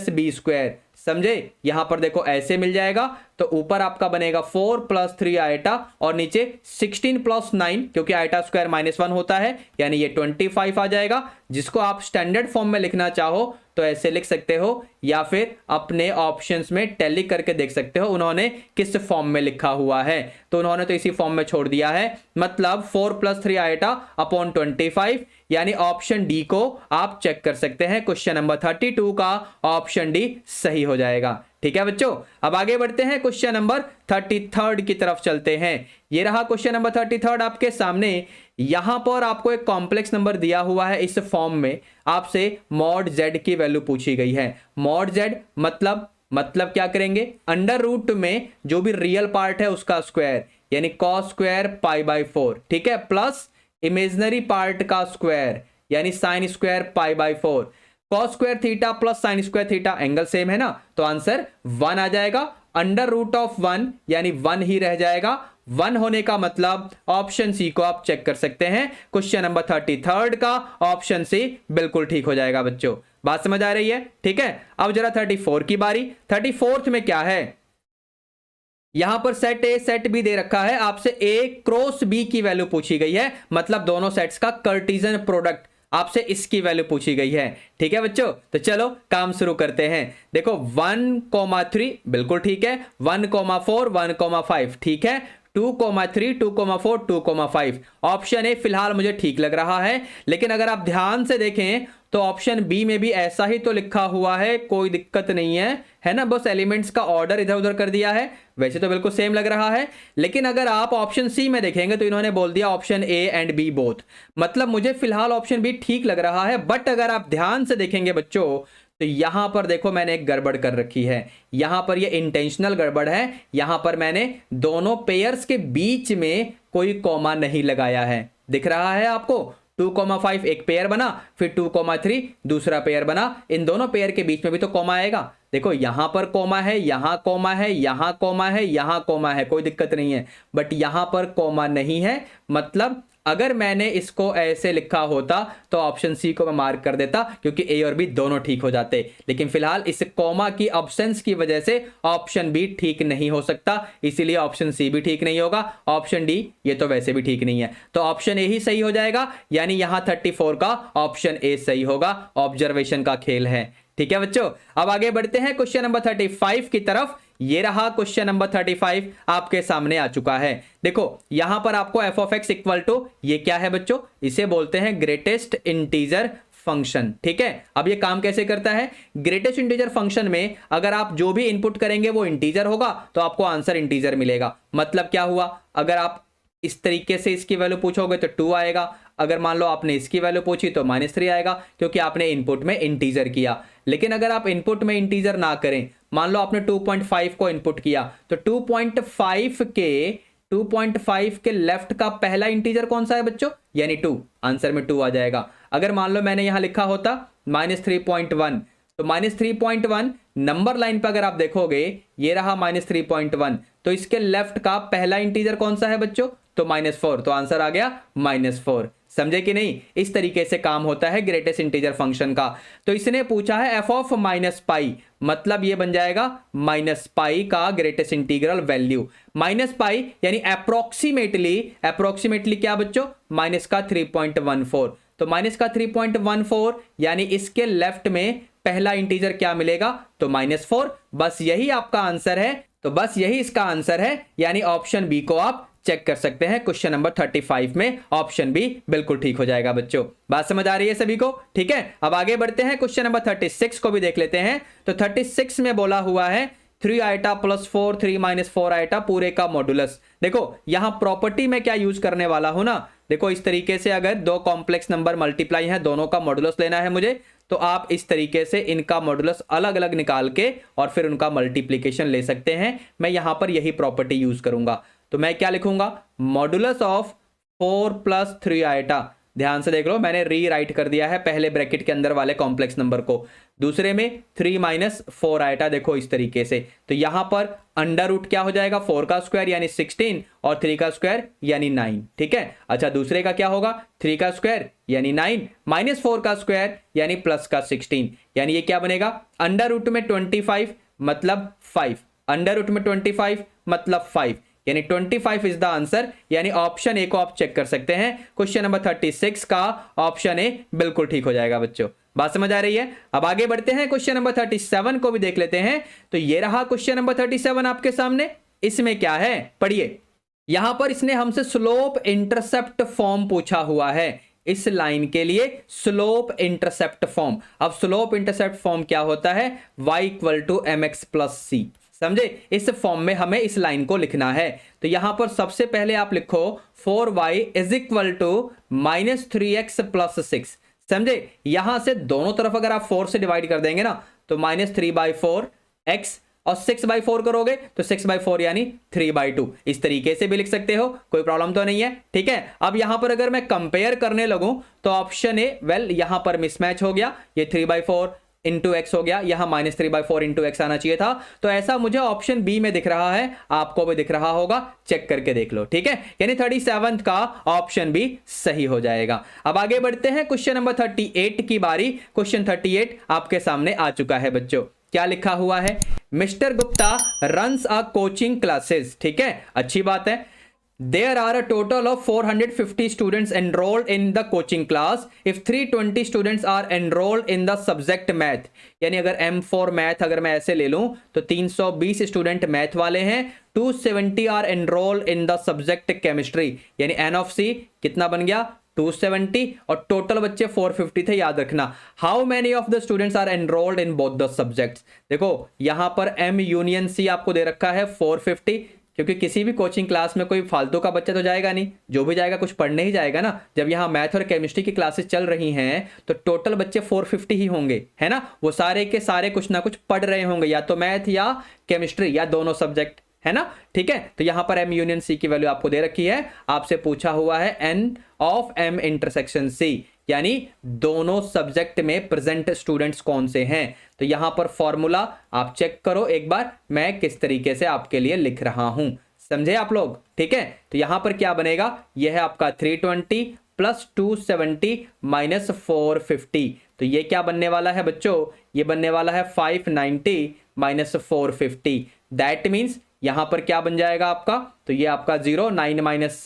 - b², समझे, यहां पर देखो ऐसे मिल जाएगा। तो ऊपर आपका बनेगा 4 + 3 आइटा और नीचे 16 + 9 क्योंकि आइटा स्क्वायर -1 होता है यानी ये 25 आ जाएगा। जिसको आप स्टैंडर्ड फॉर्म में लिखना चाहो तो ऐसे लिख सकते हो, या फिर अपने ऑप्शंस में टैली करके देख सकते हो उन्होंने किस फॉर्म में लिखा हुआ है। तो उन्होंने तो इसी फॉर्म में छोड़ दिया है, मतलब 4 + 3 आइटा अपॉन 25 यानी ऑप्शन डी को आप चेक कर सकते हैं। क्वेश्चन नंबर 32 का ऑप्शन डी सही हो जाएगा। ठीक है बच्चों, अब आगे बढ़ते हैं, क्वेश्चन नंबर 33 की तरफ चलते हैं। ये रहा क्वेश्चन नंबर 33 आपके सामने। यहां पर आपको एक कॉम्प्लेक्स नंबर दिया हुआ है, इस फॉर्म में आपसे मॉड जेड की वैल्यू पूछी गई है। मॉड जेड मतलब क्या करेंगे, अंडर रूट में जो भी रियल पार्ट है उसका स्क्वायर यानी cos स्क्वायर π/4, ठीक है, प्लस इमेजिनरी पार्ट का स्क्वायर यानी sin square π/4। cos square theta plus sin square theta angle same है ना, तो आंसर 1 आ जाएगा। अंडर रूट ऑफ 1 यानी 1 ही रह जाएगा। 1 होने का मतलब ऑप्शन सी को आप चेक कर सकते हैं। क्वेश्चन नंबर 33 का ऑप्शन सी बिल्कुल ठीक हो जाएगा बच्चों। बात समझ आ रही है? ठीक है, अब जरा 34 की बारी। 34 में क्या है, यहां पर सेट ए सेट बी दे रखा है, आपसे ए क्रॉस बी की वैल्यू पूछी गई है, मतलब दोनों सेट्स का कार्टेशियन प्रोडक्ट आपसे इसकी वैल्यू पूछी गई है। ठीक है बच्चों, तो चलो काम शुरू करते हैं। देखो 1,3 बिल्कुल ठीक है, 1,4 1,5 ठीक है, 2,3 2,4 2,5 ऑप्शन ए फिलहाल मुझे ठीक लग रहा है। लेकिन अगर आप ध्यान से देखें तो ऑप्शन बी में भी ऐसा ही तो लिखा हुआ है, कोई दिक्कत नहीं है ना, बस एलिमेंट्स का ऑर्डर इधर उधर कर दिया है, वैसे तो बिल्कुल सेम लग रहा है। लेकिन अगर आप ऑप्शन सी में देखेंगे तो इन्होंने बोल दिया option A and B both, मतलब मुझे फिलहाल ऑप्शन बी ठीक लग रहा है। बट अगर आप ध्यान से देखेंगे बच्चों तो यहां पर देखो मैंने एक गड़बड़ कर रखी है, यहां पर ये इंटेंशनल गड़बड़ है। यहां पर मैंने दोनों पेयर्स के बीच में कोई कॉमा नहीं लगाया है, दिख रहा है आपको, 2,5 एक पेयर बना, फिर 2,3 दूसरा पेयर बना, इन दोनों पेयर के बीच में भी तो कॉमा आएगा। देखो यहां पर कॉमा है, यहां कॉमा है, यहां कॉमा है, यहां कॉमा है, कोई दिक्कत नहीं है। बट यहां पर कॉमा नहीं है, मतलब अगर मैंने इसको ऐसे लिखा होता तो ऑप्शन सी को मैं मार्क कर देता, क्योंकि ए और बी दोनों ठीक हो जाते, लेकिन फिलहाल इस कॉमा की ऑप्शंस की वजह से ऑप्शन बी ठीक नहीं हो सकता, इसीलिए ऑप्शन सी भी ठीक नहीं होगा। ऑप्शन डी ये तो वैसे भी ठीक नहीं है, तो ऑप्शन ए ही सही हो जाएगा, यानी यहां 34 का ऑप्शन ए सही होगा। ऑब्जर्वेशन का खेल है, ठीक है बच्चों। अब आगे बढ़ते हैं क्वेश्चन नंबर 35 की तरफ। ये रहा क्वेश्चन नंबर 35 आपके सामने आ चुका है। देखो यहां पर आपको F of X equal to, ये क्या है बच्चों, इसे बोलते हैं ग्रेटेस्ट इंटीजर फंक्शन, ठीक है। अब ये काम कैसे करता है, ग्रेटेस्ट इंटीजर फंक्शन में अगर आप जो भी इनपुट करेंगे वो इंटीजर होगा तो आपको आंसर इंटीजर मिलेगा। मतलब क्या हुआ, अगर आप इस तरीके से इसकी वैल्यू पूछोगे तो 2 आएगा, अगर मान लो आपने इसकी वैल्यू पूछी तो -3 आएगा, क्योंकि आपने इनपुट में इंटीजर किया। लेकिन अगर आप इनपुट में इंटीजर ना करें, मान लो आपने 2.5 को इनपुट किया, तो 2.5 के लेफ्ट का पहला इंटीजर कौन सा है बच्चों, यानी 2, आंसर में 2 आ जाएगा। अगर मान लो मैंने यहां लिखा होता -3.1, तो -3.1 नंबर लाइन पर अगर आप देखोगे ये रहा -3.1, तो इसके लेफ्ट का पहला इंटीजर कौन सा है बच्चों, तो -4, तो आंसर आ गया -4। समझे कि नहीं, इस तरीके से काम होता है ग्रेटेस्ट इंटीजर फंक्शन का। तो इसने पूछा है एफ ऑफ -पाई, मतलब ये बन जाएगा -पाई का ग्रेटेस्ट इंटीग्रल वैल्यू। -पाई यानी अप्रोक्सीमेटली क्या बच्चों, माइनस का 3.14, तो माइनस का 3.14 यानी इसके लेफ्ट में पहला इंटीजर क्या मिलेगा, तो -4। बस यही आपका आंसर है, तो बस यही इसका आंसर है, यानी ऑप्शन बी को आप चेक कर सकते हैं। क्वेश्चन नंबर 35 में ऑप्शन बी बिल्कुल ठीक हो जाएगा बच्चों। बात समझ आ रही है सभी को, ठीक है। अब आगे बढ़ते हैं, क्वेश्चन नंबर 36 को भी देख लेते हैं। तो 36 में बोला हुआ है 3 आइटा प्लस 4 3 माइनस 4 आइटा पूरे का मॉडुलस। देखो यहां प्रॉपर्टी में क्या यूज करने वाला हूं ना, देखो इस तरीके से अगर दो कॉम्प्लेक्स नंबर मल्टीप्लाई है, दोनों का मॉडुलस लेना है मुझे, तो आप इस तरीके से इनका मॉडुलस अलग अलग निकाल के और फिर उनका मल्टीप्लीकेशन ले सकते हैं। मैं यहां पर यही प्रॉपर्टी यूज करूंगा, तो मैं क्या लिखूंगा, मॉडुलस ऑफ 4 प्लस 3 आइटा। ध्यान से देख लो, मैंने री राइट कर दिया है पहले ब्रैकेट के अंदर वाले कॉम्प्लेक्स नंबर को, दूसरे में 3 माइनस 4 आइटा, देखो इस तरीके से। तो यहां पर अंडर रूट क्या हो जाएगा, 4 का स्क्वायर यानी 16 और 3 का स्क्वायर यानी 9, ठीक है। अच्छा दूसरे का क्या होगा, 3 का स्क्वायर यानी 9 माइनस 4 का स्क्वायर यानी प्लस का 16, यानी ये क्या बनेगा, अंडर रूट में 25 मतलब 5, अंडर रूट में 25 मतलब 5, यानी 25 इज द आंसर, यानी ऑप्शन ए को आप चेक कर सकते हैं। क्वेश्चन नंबर 36 का ऑप्शन ए बिल्कुल ठीक हो जाएगा बच्चों। बात समझ आ रही है। अब आगे बढ़ते हैं, क्वेश्चन नंबर 37 को भी देख लेते हैं। तो ये रहा क्वेश्चन नंबर 37 आपके सामने। इसमें क्या है, पढ़िए। यहां पर इसने हमसे स्लोप इंटरसेप्ट फॉर्म पूछा हुआ है, इस लाइन के लिए स्लोप इंटरसेप्ट फॉर्म। अब स्लोप इंटरसेप्ट फॉर्म क्या होता है, y equal to mx plus C, समझे। इस फॉर्म में हमें इस लाइन को लिखना है, तो यहां पर सबसे पहले आप लिखो 4y is equal to -3x plus 6, समझे। यहां से दोनों तरफ अगर आप 4 से डिवाइड कर देंगे ना, तो -3/4 x और 6/4 करोगे तो 6/4 यानी 3/2, इस तरीके से भी लिख सकते हो, कोई प्रॉब्लम तो नहीं है, ठीक है। अब यहां पर अगर मैं कंपेयर करने लगूं तो ऑप्शन ए, वेल यहां पर मिसमैच हो गया, ये 3/4 इंटू एक्स हो गया, यहां -3/4 इंटू एक्स आना चाहिए था। तो ऐसा मुझे ऑप्शन बी में दिख रहा है, आपको भी दिख रहा होगा, चेक करके देख लो, ठीक है। यानी 37 का ऑप्शन बी सही हो जाएगा। अब आगे बढ़ते हैं, क्वेश्चन नंबर 38 की बारी। क्वेश्चन 38 आपके सामने आ चुका है बच्चों। क्या लिखा हुआ है, mister Gupta runs a coaching classes, ठीक है, अच्छी बात है। There are a total of 450 students enrolled in the coaching class. If 320 students are enrolled in the subject math, यानी अगर M4 मैथ अगर मैं ऐसे ले लूं तो 320 स्टूडेंट मैथ वाले हैं, 270 are enrolled in the subject chemistry, यानी N of C कितना बन गया 270, और टोटल बच्चे 450 थे, याद रखना। How many of the students are enrolled in both the subjects, देखो यहां पर M यूनियन C आपको दे रखा है 450, क्योंकि किसी भी कोचिंग क्लास में कोई फालतू का बच्चा तो जाएगा नहीं, जो भी जाएगा कुछ पढ़ने ही जाएगा ना। जब यहाँ मैथ और केमिस्ट्री की क्लासेस चल रही हैं तो टोटल बच्चे 450 ही होंगे, है ना। वो सारे के सारे कुछ ना कुछ पढ़ रहे होंगे, या तो मैथ या केमिस्ट्री या दोनों सब्जेक्ट, है ना, ठीक है। तो यहां पर M यूनियन C की वैल्यू आपको दे रखी है, आपसे पूछा हुआ है N of M intersection C, यानी दोनों सब्जेक्ट में प्रेजेंट स्टूडेंट्स कौन से हैं। तो यहां पर फॉर्मूला आप चेक करो एक बार, मैं किस तरीके से आपके लिए लिख रहा हूं, समझे आप लोग? ठीक है, तो यहां पर क्या बनेगा, यह है आपका 320 प्लस 270 माइनस 450, तो ये क्या बनने वाला है बच्चों, ये बनने वाला है 590 माइनस 450। दैट मीन्स यहां पर क्या बन जाएगा आपका, तो ये आपका 0, 9 माइनस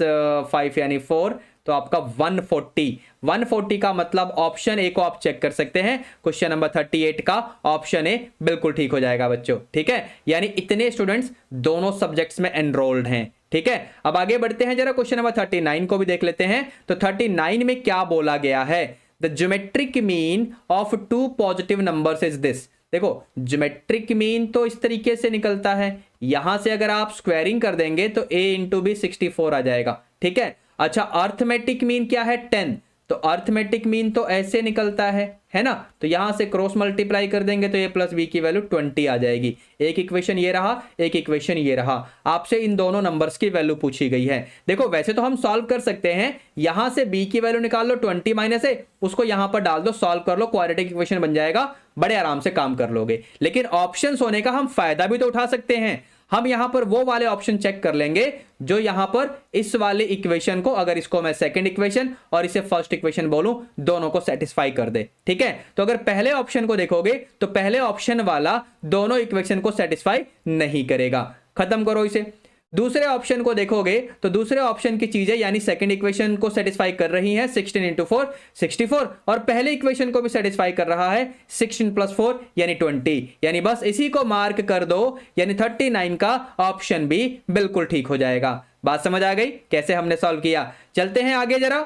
5 यानी 4, तो आपका 140 का मतलब ऑप्शन ए को आप चेक कर सकते हैं, क्वेश्चन नंबर 38 का ऑप्शन ए बिल्कुल ठीक हो जाएगा बच्चों। ठीक है, यानी इतने स्टूडेंट्स दोनों सब्जेक्ट्स में एनरोल्ड हैं। ठीक है, अब आगे बढ़ते हैं, जरा क्वेश्चन नंबर 39 को भी देख लेते हैं। तो 39 में क्या बोला गया है, the geometric mean of two positive numbers is this. देखो ज्योमेट्रिक मीन तो इस तरीके से निकलता है, यहां से अगर आप स्क्वायरिंग कर देंगे तो a इंटू बी 64 आ जाएगा। ठीक है, अच्छा अर्थमेटिक मीन क्या है 10, तो अर्थमेटिक मीन तो ऐसे निकलता है ना, तो यहां से क्रॉस मल्टीप्लाई कर देंगे तो a प्लस बी की वैल्यू 20 आ जाएगी। एक इक्वेशन ये रहा, एक इक्वेशन ये रहा, आपसे इन दोनों नंबर्स की वैल्यू पूछी गई है। देखो वैसे तो हम सॉल्व कर सकते हैं, यहां से b की वैल्यू निकाल लो 20 माइनस a, उसको यहां पर डाल दो, सॉल्व कर लो, क्वाड्रेटिक इक्वेशन बन जाएगा, बड़े आराम से काम कर लोगे। लेकिन ऑप्शंस होने का हम फायदा भी तो उठा सकते हैं, हम यहां पर वो वाले ऑप्शन चेक कर लेंगे जो यहां पर इस वाले इक्वेशन को, अगर इसको मैं सेकंड इक्वेशन और इसे फर्स्ट इक्वेशन बोलूं, दोनों को सेटिस्फाई कर दे। ठीक है, तो अगर पहले ऑप्शन को देखोगे तो पहले ऑप्शन वाला दोनों इक्वेशन को सेटिस्फाई नहीं करेगा, खत्म करो इसे। दूसरे ऑप्शन को देखोगे तो दूसरे ऑप्शन की चीजें यानी सेकंड इक्वेशन को सेटिस्फाई कर रही हैं, 16 इंटू 4 64, और पहले इक्वेशन को भी सेटिस्फाई कर रहा है 16 प्लस 4 यानी 20, यानी बस इसी को मार्क कर दो, यानी 39 का ऑप्शन भी बिल्कुल ठीक हो जाएगा। बात समझ आ गई कैसे हमने सॉल्व किया? चलते हैं आगे जरा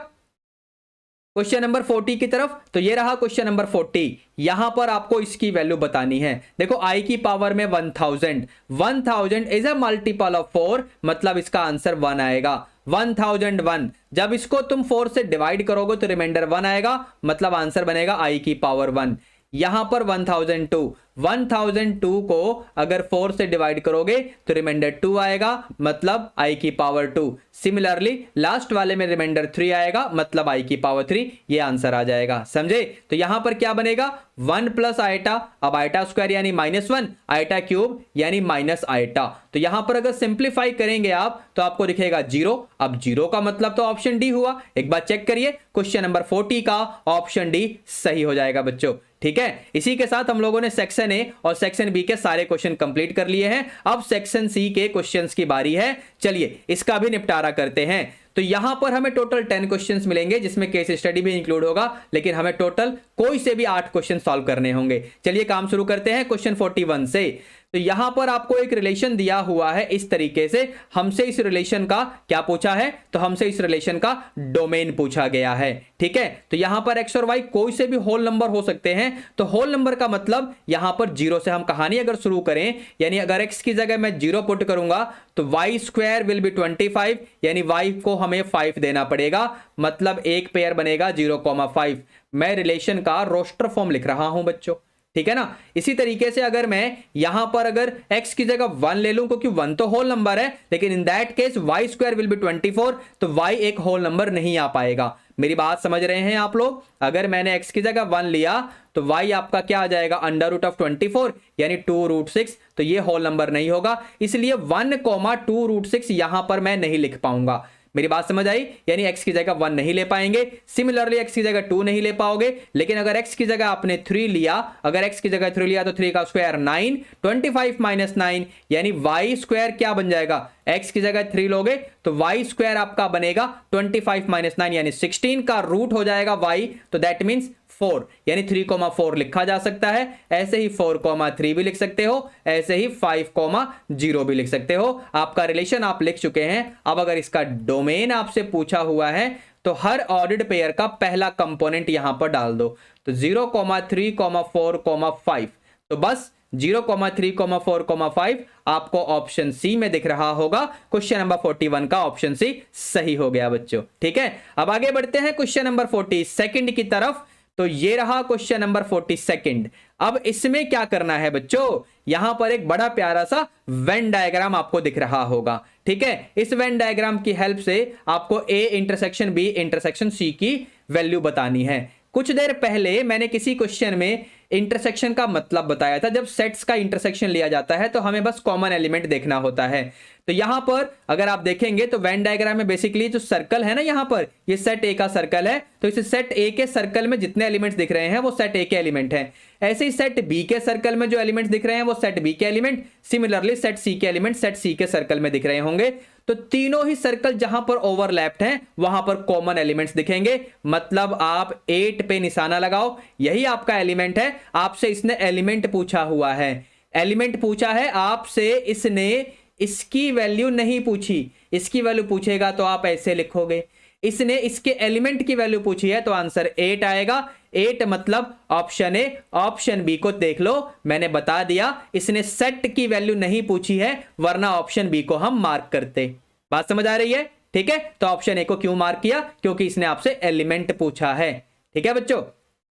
क्वेश्चन नंबर 40 की तरफ। तो ये रहा क्वेश्चन नंबर 40, यहां पर आपको इसकी वैल्यू बतानी है। देखो i की पावर में 1000 इज अ मल्टीपल ऑफ 4, मतलब इसका आंसर 1 आएगा। 1001, जब इसको तुम 4 से डिवाइड करोगे तो रिमाइंडर 1 आएगा, मतलब आंसर बनेगा i की पावर 1। यहां पर 1002 को अगर 4 से डिवाइड करोगे तो रिमाइंडर 2 आएगा, मतलब i की पावर 2। सिमिलरली लास्ट वाले में रिमाइंडर 3 आएगा, मतलब i की पावर 3, ये आंसर आ जाएगा। समझे? तो यहां पर क्या बनेगा 1 प्लस आइटा, अब आइटा स्क्वायर यानी -1, आइटा क्यूब यानी माइनस आइटा। तो यहां पर अगर सिंप्लीफाई करेंगे आप तो आपको दिखेगा 0। अब 0 का मतलब तो ऑप्शन डी हुआ, एक बार चेक करिए, क्वेश्चन नंबर 40 का ऑप्शन डी सही हो जाएगा बच्चों। ठीक है, इसी के साथ हम लोगों ने सेक्शन ए और सेक्शन बी के सारे क्वेश्चन कंप्लीट कर लिए हैं। अब सेक्शन सी के क्वेश्चंस की बारी है, चलिए इसका भी निपटारा करते हैं। तो यहां पर हमें टोटल 10 क्वेश्चंस मिलेंगे, जिसमें केस स्टडी भी इंक्लूड होगा, लेकिन हमें टोटल कोई से भी 8 क्वेश्चन सॉल्व करने होंगे। चलिए काम शुरू करते हैं क्वेश्चन 41 से। तो यहां पर आपको एक रिलेशन दिया हुआ है इस तरीके से, हमसे इस रिलेशन का क्या पूछा है, तो हमसे इस रिलेशन का डोमेन पूछा गया है। ठीक है, तो यहां पर x और y कोई से भी होल नंबर हो सकते हैं, तो होल नंबर का मतलब यहां पर 0 से हम कहानी अगर शुरू करें, यानी अगर x की जगह मैं 0 पुट करूंगा तो y स्क्वायर विल बी 25, यानी y को हमें 5 देना पड़ेगा, मतलब एक पेयर बनेगा 0,5। मैं रिलेशन का रोस्टर फॉर्म लिख रहा हूं बच्चों, ठीक है ना। इसी तरीके से अगर मैं यहां पर अगर x की जगह 1 ले लूं, क्योंकि 1 तो होल नंबर है, लेकिन in that case y square will be 24, तो y एक होल नंबर नहीं आ पाएगा। मेरी बात समझ रहे हैं आप लोग? अगर मैंने x की जगह 1 लिया तो y आपका क्या आ जाएगा, अंडर रूट ऑफ 24 यानी 2√6, तो ये होल नंबर नहीं होगा, इसलिए 1,2√6 यहां पर मैं नहीं लिख पाऊंगा। मेरी बात समझ आई? यानी x की जगह 1 नहीं ले पाएंगे, सिमिलरली x की जगह 2 नहीं ले पाओगे। लेकिन अगर x की जगह आपने 3 लिया, अगर x की जगह 3 लिया तो 3 का स्क्वायर 9, 25 माइनस 9 यानी y स्क्वायर क्या बन जाएगा, x की जगह 3 लोगे तो y स्क्वायर आपका बनेगा 25 माइनस 9 यानी 16 का रूट हो जाएगा y, तो दैट मीन्स 4, यानी 3,4 लिखा जा सकता है। ऐसे ही 4,3 भी लिख सकते हो, ऐसे ही 5,0 भी लिख सकते हो। आपका रिलेशन आप लिख चुके हैं। अब अगर इसका डोमेन आपसे पूछा हुआ है तो हर ऑर्डर्ड पेयर का पहला कंपोनेंट यहां पर डाल दो, तो 0,3,4,5, तो बस 0,3,4,5 आपको ऑप्शन सी में दिख रहा होगा। क्वेश्चन नंबर 41 का ऑप्शन सी सही हो गया बच्चों। ठीक है, अब आगे बढ़ते हैं क्वेश्चन नंबर 42 की तरफ। तो ये रहा क्वेश्चन नंबर 42। अब इसमें क्या करना है बच्चों, यहां पर एक बड़ा प्यारा सा वेन डायग्राम आपको दिख रहा होगा। ठीक है, इस वेन डायग्राम की हेल्प से आपको A intersection B intersection C की वैल्यू बतानी है। कुछ देर पहले मैंने किसी क्वेश्चन में इंटरसेक्शन का मतलब बताया था। जब सेट्स का इंटरसेक्शन लिया जाता है तो हमें बस कॉमन एलिमेंट देखना होता है। तो यहां पर अगर आप देखेंगे तो वेन डायग्राम में बेसिकली जो सर्कल है ना, यहां पर ये सेट ए का सर्कल है, तो इस सेट ए के सर्कल में जितने एलिमेंट्स दिख रहे हैं वो सेट ए के एलिमेंट हैं। ऐसे ही सेट बी के सर्कल में जो एलिमेंट्स दिख रहे हैं वो सेट बी के एलिमेंट, सिमिलरली सेट सी के एलिमेंट सेट सी के सर्कल में दिख रहे होंगे। तो तीनों ही सर्कल जहां पर ओवरलैप्ड हैं वहां पर कॉमन एलिमेंट्स दिखेंगे। मतलब आप 8 पे निशाना लगाओ, यही आपका एलिमेंट है। आपसे इसने एलिमेंट पूछा हुआ है, एलिमेंट पूछा है आपसे इसने, इसकी वैल्यू नहीं पूछी। इसकी वैल्यू पूछेगा तो आप ऐसे लिखोगे, इसने इसके एलिमेंट की वैल्यू पूछी है तो आंसर 8 आएगा। 8 मतलब ऑप्शन ए। ऑप्शन बी को देख लो, मैंने बता दिया इसने सेट की वैल्यू नहीं पूछी है, वरना ऑप्शन बी को हम मार्क करते। बात समझ आ रही है? ठीक है, तो ऑप्शन ए को क्यों मार्क किया? क्योंकि इसने आपसे एलिमेंट पूछा है। ठीक है बच्चों,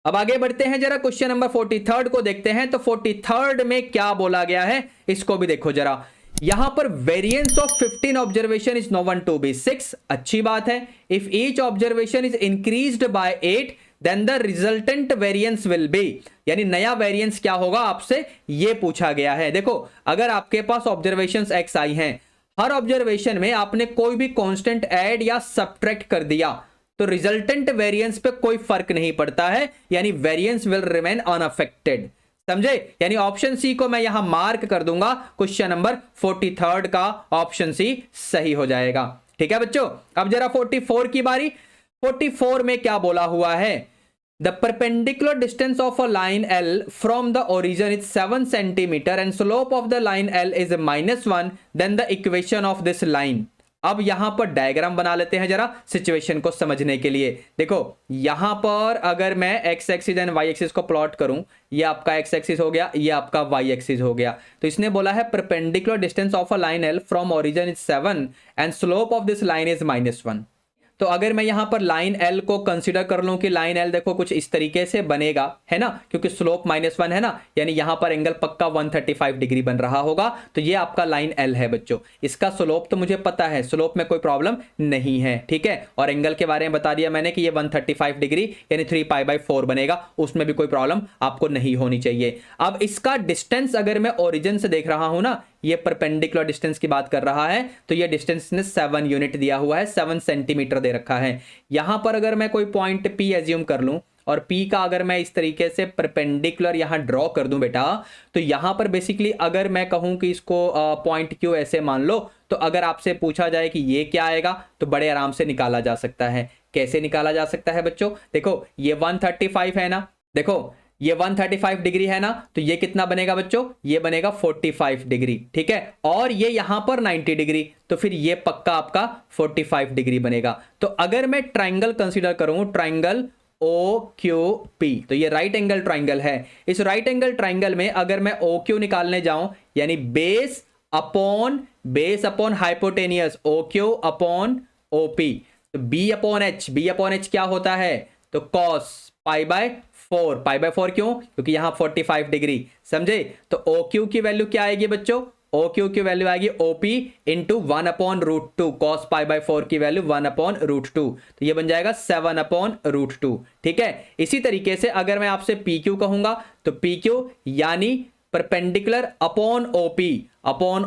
अब आगे बढ़ते हैं, जरा क्वेश्चन नंबर 43 को देखते हैं। तो 43 में क्या बोला गया है इसको भी देखो जरा। यहां पर variance of 15 observation is known to be 6, अच्छी बात है। If each observation is increased by 8 then the resultant variance will be, यानी नया वेरिएंस क्या होगा आपसे ये पूछा गया है। देखो अगर आपके पास ऑब्जर्वेशंस एक्स आई हैं, हर ऑब्जर्वेशन में आपने कोई भी कांस्टेंट ऐड या सब्ट्रैक्ट कर दिया तो रिजल्टेंट वेरिएंस पे कोई फर्क नहीं पड़ता है, यानी वेरिएंस विल रिमेन अनअफेक्टेड। समझे? यानी ऑप्शन सी को मैं यहां मार्क कर दूंगा, क्वेश्चन नंबर 43 का ऑप्शन सी सही हो जाएगा। ठीक है बच्चों, अब जरा 44 की बारी। 44 में क्या बोला हुआ है? The perpendicular distance of a line L from the origin is 7 centimetre and slope of the line L is -1, then the equation of this line. अब यहां पर डायग्राम बना लेते हैं जरा सिचुएशन को समझने के लिए। देखो यहां पर अगर मैं X axis and Y axis को प्लॉट करूं, ये आपका एक्स एक्सिस हो गया, ये आपका वाई एक्सिस हो गया। तो इसने बोला है perpendicular distance of a line L from origin is 7 and slope of this line is -1। तो अगर मैं यहां पर लाइन L को कंसीडर कर लूं कि लाइन L देखो कुछ इस तरीके से बनेगा, है ना, क्योंकि स्लोप -1 है ना, यानी यहां पर एंगल पक्का 135 डिग्री बन रहा होगा। तो ये आपका लाइन L है बच्चों। इसका स्लोप तो मुझे पता है, स्लोप में कोई प्रॉब्लम नहीं है। ठीक है, और एंगल के बारे में बता दिया मैंने कि ये 135 डिग्री यानी 3π/4 बनेगा, उसमें भी कोई प्रॉब्लम आपको नहीं होनी चाहिए। अब इसका डिस्टेंस अगर मैं ओरिजिन से देख रहा हूं ना, ये परपेंडिकुलर डिस्टेंस की बात कर रहा है, तो ये डिस्टेंस ने 7 यूनिट दिया हुआ है, 7 सेंटीमीटर दे रखा है। यहां पर अगर मैं कोई पॉइंट P एज्यूम कर लूं और P का अगर मैं इस तरीके से परपेंडिकुलर यहां ड्रॉ कर दूं बेटा, तो यहां पर बेसिकली अगर मैं कहूं कि इसको पॉइंट Q ऐसे मान लो, तो अगर आपसे पूछा जाए कि ये क्या आएगा तो बड़े आराम से निकाला जा सकता है। कैसे निकाला जा सकता है बच्चों? देखो ये 135 है ना, देखो ये 135 डिग्री है ना, तो ये कितना बनेगा बच्चों? ये बनेगा 45 डिग्री। ठीक है, और ये यहां पर 90 डिग्री, तो फिर ये पक्का आपका 45 डिग्री बनेगा। तो अगर मैं ट्राइंगल कंसीडर करूं, ट्राइंगल OQP, तो ये राइट एंगल ट्राइंगल है। इस राइट एंगल ट्राइंगल में अगर मैं OQ निकालने जाऊं, यानी base upon hypotenuse, OQ upon OP, तो B अपॉन H क्या होता है? तो cos π/4 क्यों? क्योंकि यहां 45 डिग्री। समझे? तो OQ की वैल्यू क्या आएगी बच्चों? OQ की वैल्यू आएगी OP इंटू 1/√2, cos π/4 की वैल्यू 1/√2, तो ये बन जाएगा 7/√2। ठीक है, इसी तरीके से अगर मैं आपसे PQ कहूंगा तो PQ यानी परपेंडिकुलर अपॉन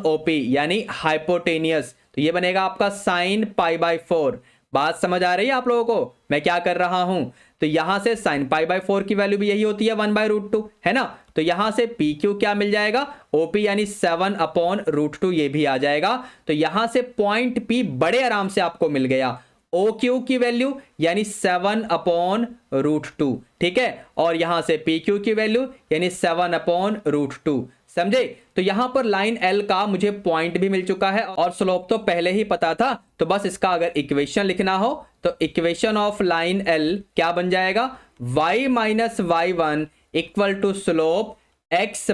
OP यानी हाइपोटेनियस, तो ये बनेगा आपका sin π/4। बात समझ आ रही है आप लोगों को मैं क्या कर रहा हूं? तो यहां से sin π/4 की वैल्यू भी यही होती है 1/√2, है ना। तो यहां से PQ क्या मिल जाएगा? OP यानी 7/√2, ये भी आ जाएगा। तो यहां से पॉइंट P बड़े आराम से आपको मिल गया। OQ की वैल्यू यानी 7/√2, ठीक है, और यहां से PQ की वैल्यू यानी 7/√2। समझे? तो यहां पर लाइन L का मुझे पॉइंट भी मिल चुका है और स्लोप तो पहले ही पता था। तो बस इसका अगर इक्वेशन लिखना हो तो इक्वेशन ऑफ लाइन L क्या बन जाएगा? y - y1 equal to slope x -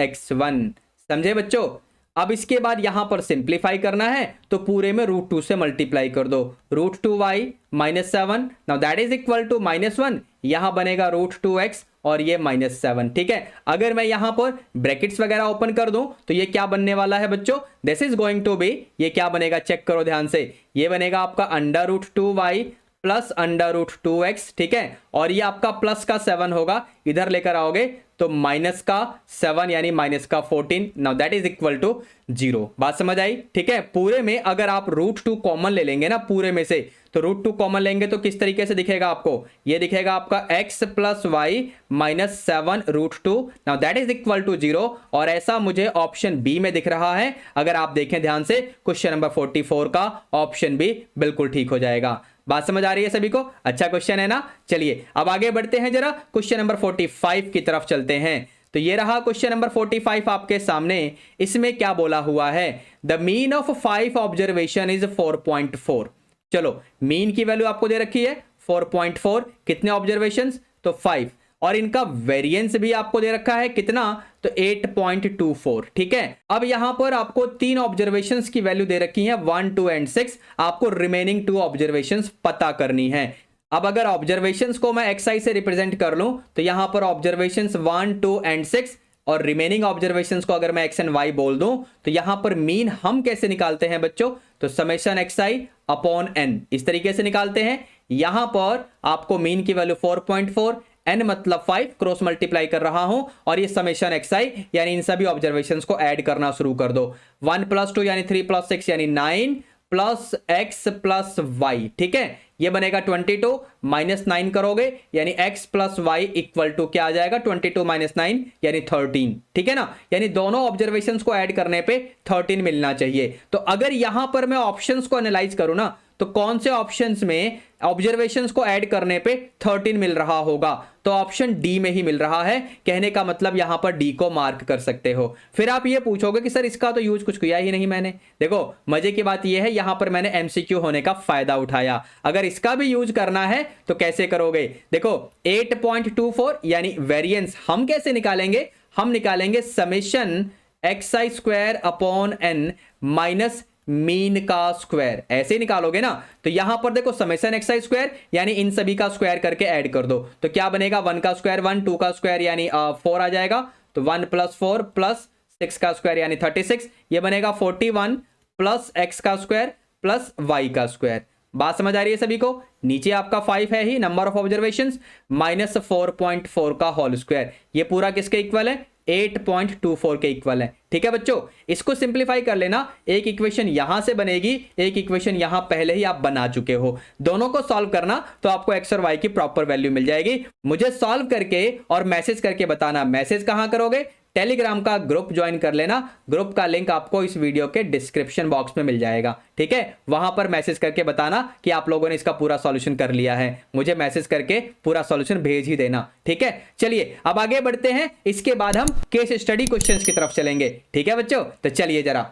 x1। समझे बच्चों? अब इसके बाद यहां पर सिंप्लीफाई करना है तो पूरे में √2 से मल्टीप्लाई कर दो। √2y - 7, now that is equal to -1, यहां बनेगा √2x और ये -7। ठीक है, अगर मैं यहां पर ब्रैकेट्स वगैरह ओपन कर दूं तो ये क्या बनने वाला है बच्चों? This is going to be, ये क्या बनेगा चेक करो ध्यान से, ये बनेगा आपका √2y plus under root 2x, ठीक है, और ये आपका प्लस का 7 होगा, इधर लेकर आओगे तो माइनस का 7 यानी माइनस का 14। Now that is equal to 0। बात समझ आई, ठीक है। पूरे में अगर आप रूट 2 कॉमन ले लेंगे ना पूरे में से, तो रूट 2 कॉमन लेंगे तो किस तरीके से दिखेगा आपको, ये दिखेगा आपका x plus Y minus 7 root 2। Now that is equal to 0, और ऐसा मुझे ऑप्शन बी में दिख रहा है। अगर आप देखें ध्यान से, क्वेश्चन नंबर 44 का ऑप्शन बी बिल्कुल ठीक हो जाएगा। बात समझ आ रही है सभी को? अच्छा क्वेश्चन है ना। चलिए अब आगे बढ़ते हैं, जरा क्वेश्चन नंबर 45 की तरफ चलते हैं। तो ये रहा क्वेश्चन नंबर 45 आपके सामने। इसमें क्या बोला हुआ है, the mean of 5 observation is 4.4। चलो मीन की वैल्यू आपको दे रखी है 4.4, कितने ऑब्जर्वेशंस, तो 5, और इनका वेरिएंस भी आपको दे रखा है कितना, तो 8.24, ठीक है। अब यहां पर आपको 3 ऑब्जर्वेशंस की वैल्यू दे रखी है 1, 2 एंड 6। आपको रिमेनिंग 2 ऑब्जर्वेशंस पता करनी है। अब अगर ऑब्जर्वेशंस को मैं xi से रिप्रेजेंट कर लूं, तो यहां पर ऑब्जर्वेशंस 1, 2 एंड 6, और रिमेनिंग ऑब्जर्वेशंस को अगर मैं x एंड y बोल दूं, तो यहां पर मीन हम कैसे निकालते हैं बच्चों, तो समेशन xi अपॉन n, इस तरीके से निकालते हैं। यहां पर आपको मीन की वैल्यू 4.4, n मतलब 5, क्रॉस मल्टीप्लाई कर रहा हूं, और ये समेशन xi यानी इन सभी ऑब्जर्वेशंस को ऐड करना शुरू कर दो। 1 + 2 यानी 3 + 6 यानी 9 प्लस x प्लस वाई, ठीक है, ये बनेगा 22, माइनस 9 करोगे यानी x plus Y equal to क्या आ जाएगा, 22 माइनस 9 यानी 13, ठीक है ना। यानी दोनों ऑब्जर्वेशंस को ऐड करने पे 13 मिलना चाहिए। तो अगर यहां पर मैं ऑप्शंस को एनालाइज करूं ना, तो कौन से ऑप्शंस में ऑब्जर्वेशंस को ऐड करने पे 13 मिल रहा होगा, तो ऑप्शन डी में ही मिल रहा है। कहने का मतलब यहां पर डी को मार्क कर सकते हो। फिर आप ये पूछोगे कि सर इसका तो यूज कुछ किया ही नहीं मैंने। देखो मजे की बात यह है, यहां पर मैंने एमसीक्यू होने का फायदा उठाया। अगर इसका भी यूज करना है तो कैसे करोगे, देखो 8.24 यानी वेरिएंस हम कैसे निकालेंगे, हम निकालेंगे summation xi square upon n minus mean का स्क्वायर, ऐसे ही निकालोगे ना। तो यहां पर देखो समेशन xi स्क्वायर यानी इन सभी का स्क्वायर करके ऐड कर दो, तो क्या बनेगा, 1 का स्क्वायर 1, 2 का स्क्वायर यानी 4 आ जाएगा, तो 1 + 4 प्लस 6 का स्क्वायर यानी 36, ये बनेगा 41 प्लस x का स्क्वायर प्लस y का स्क्वायर। बात समझ आ रही है सभी को? नीचे आपका 5 है ही नंबर ऑफ ऑब्जर्वेशंस, माइनस 4.4 का होल स्क्वायर, ये पूरा किसके इक्वल है, 8.24 के इक्वल है, ठीक है बच्चों। इसको सिंप्लीफाई कर लेना, एक इक्वेशन यहां से बनेगी, एक इक्वेशन यहां पहले ही आप बना चुके हो। दोनों को सॉल्व करना तो आपको x और y की प्रॉपर वैल्यू मिल जाएगी। मुझे सॉल्व करके और मैसेज करके बताना। मैसेज कहां करोगे, टेलीग्राम का ग्रुप ज्वाइन कर लेना। ग्रुप का लिंक आपको इस वीडियो के डिस्क्रिप्शन बॉक्स में मिल जाएगा, ठीक है। वहां पर मैसेज करके बताना कि आप लोगों ने इसका पूरा सॉल्यूशन कर लिया है। मुझे मैसेज करके पूरा सॉल्यूशन भेज ही देना, ठीक है। चलिए अब आगे बढ़ते हैं, इसके बाद हम केस स्टडी क्वेश्चंस की तरफ चलेंगे, ठीक है बच्चों। तो चलिए जरा,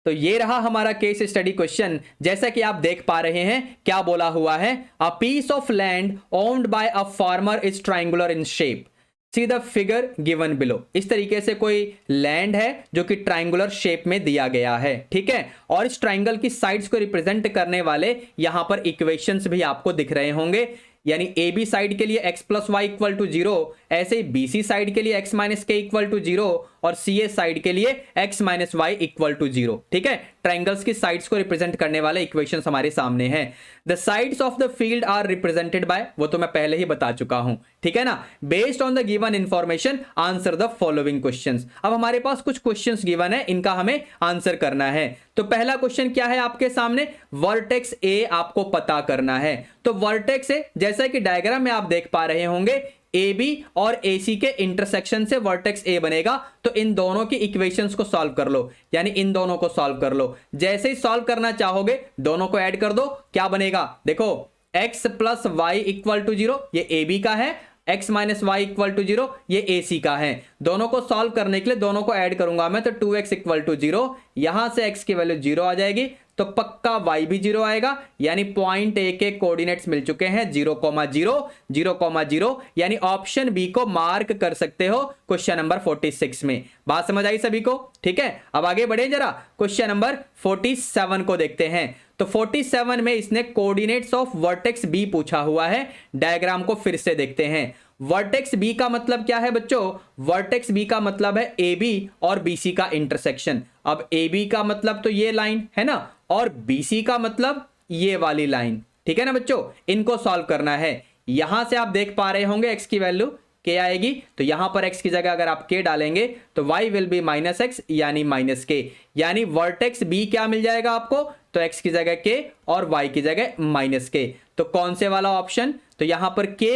तो ये रहा हमारा केस स्टडी क्वेश्चन। जैसा कि आप देख पा रहे हैं क्या बोला हुआ है, a piece of land owned by a farmer is triangular in shape, see the figure given below. इस तरीके से कोई लैंड है जो कि ट्राइंगुलर शेप में दिया गया है, ठीक है। और इस ट्राइंगल की साइड्स को रिप्रेजेंट करने वाले यहां पर इक्वेशंस भी आपको दिख रहे होंगे। यानी ए बी साइड के लिए x plus Y equal to 0, ऐसे ही बी सी साइड के लिए x माइनस के इक्वल टू 0, और सी ए साइड के लिए x minus Y equal to 0, ठीक है। ट्राइंगल्स की साइड्स को रिप्रेजेंट करने वाले इक्वेशंस हमारे सामने हैं। The sides of the field are represented by, वो तो मैं पहले ही बता चुका हूं, ठीक है ना। Based on the given information answer the following questions. अब हमारे पास कुछ क्वेश्चंस गिवन है, इनका हमें आंसर करना है। तो पहला क्वेश्चन क्या है आपके सामने, वर्टेक्स ए आपको पता करना है। तो वर्टेक्स ए, जैसा कि डायग्राम में आप देख पा रहे होंगे, ए बी और ए सी के इंटरसेक्शन से वर्टेक्स ए बनेगा। तो इन दोनों की इक्वेशंस को सॉल्व कर लो, यानी इन दोनों को सॉल्व कर लो। जैसे ही सॉल्व करना चाहोगे दोनों को ऐड कर दो, क्या बनेगा, देखो x plus Y equal to 0, ये ए बी का है, x minus Y equal to 0 ये ए सी का है। दोनों को सॉल्व करने के लिए दोनों को ऐड करूंगा मैं, तो 2x इक्वल टू 0, यहां से x की वैल्यू 0 आ जाएगी, तो पक्का y भी 0 आएगा। यानी पॉइंट ए के कोऑर्डिनेट्स मिल चुके हैं 0,0, 0,0, यानी ऑप्शन बी को मार्क कर सकते हो क्वेश्चन नंबर 46 में। बात समझ आई सभी को, ठीक है। अब आगे बढ़े, जरा क्वेश्चन नंबर 47 को देखते हैं। तो 47 में इसने कोऑर्डिनेट्स ऑफ वर्टेक्स बी पूछा हुआ है। डायग्राम को फिर से देखते हैं। वर्टेक्स बी का मतलब क्या है बच्चों, वर्टेक्स बी का मतलब है ए बी और बी सी का इंटरसेक्शन। अब ए बी का मतलब तो ये लाइन है ना, और बी सी का मतलब ये वाली लाइन, ठीक है ना बच्चों, इनको सॉल्व करना है। यहां से आप देख पा रहे होंगे x की वैल्यू k आएगी, तो यहां पर x की जगह अगर आप k डालेंगे तो y विल बी -x यानी -k, यानी वर्टेक्स b क्या मिल जाएगा आपको, तो x की जगह k और y की जगह -k। तो कौन से वाला ऑप्शन, तो यहां पर k,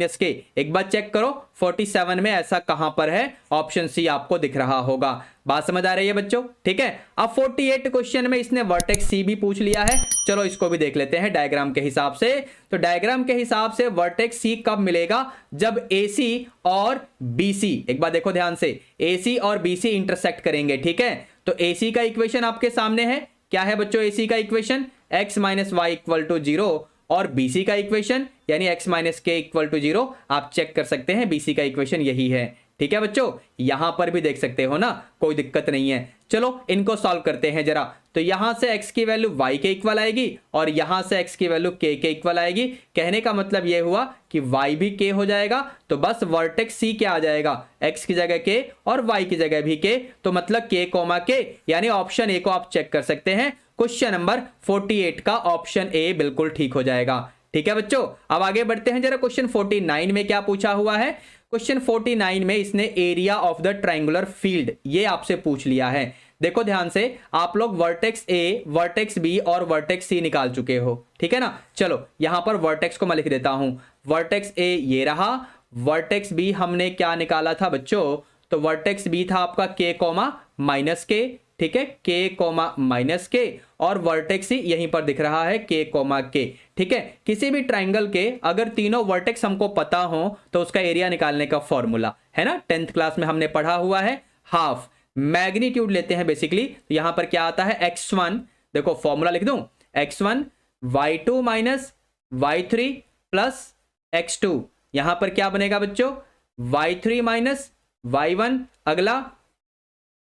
-k, एक बार चेक करो 47 में ऐसा कहां पर है, ऑप्शन सी आपको दिख रहा होगा। बात समझ आ रही है बच्चों, ठीक है। अब 48 क्वेश्चन में इसने वर्टेक्स सी भी पूछ लिया है, चलो इसको भी देख लेते हैं डायग्राम के हिसाब से। तो डायग्राम के हिसाब से वर्टेक्स सी कब मिलेगा, जब AC और BC, एक बार देखो ध्यान से, AC और BC इंटरसेक्ट करेंगे, ठीक है। तो AC का इक्वेशन आपके सामने है, क्या है बच्चों AC का इक्वेशन, x - y = 0, और BC का इक्वेशन यानी x - k = 0, आप चेक कर सकते हैं BC का इक्वेशन यही है, ठीक है बच्चों। यहां पर भी देख सकते हो ना, कोई दिक्कत नहीं है। चलो इनको सॉल्व करते हैं जरा। तो यहां से x की वैल्यू y के इक्वल आएगी और यहां से x की वैल्यू k के इक्वल आएगी। कहने का मतलब यह हुआ कि y भी k हो जाएगा, तो बस वर्टेक्स C क्या आ जाएगा, x की जगह k और y की जगह भी k, तो मतलब k, k, यानी ऑप्शन ए को आप चेक कर सकते हैं। क्वेश्चन नंबर 48 का ऑप्शन ए बिल्कुल ठीक हो जाएगा, ठीक है बच्चों। अब आगे बढ़ते हैं जरा, क्वेश्चन 49 में क्या पूछा हुआ है। क्वेश्चन 49 में इसने area of the triangular field ये आपसे पूछ लिया है। देखो ध्यान से, आप लोग वर्टेक्स ए, वर्टेक्स बी और वर्टेक्स सी निकाल चुके हो, ठीक है ना। चलो यहां पर वर्टेक्स को मैं लिख देता हूं, वर्टेक्स ए ये रहा, वर्टेक्स बी हमने क्या निकाला था बच्चों, तो वर्टेक्स बी था आपका k, -k, ठीक है, k, -k, और वर्टेक्स सी यहीं पर दिख रहा है k, k, ठीक है। किसी भी ट्राइंगल के अगर तीनों वर्टेक्स हमको पता हो तो उसका एरिया निकालने का फॉर्मूला है ना, 10th क्लास में हमने पढ़ा हुआ है, हाफ मैग्नीट्यूड लेते हैं बेसिकली। तो यहां पर क्या आता है x1, देखो फॉर्मूला लिख दूं, x1 y2 - y3 plus x2, यहां पर क्या बनेगा बच्चों, y3 - y1, अगला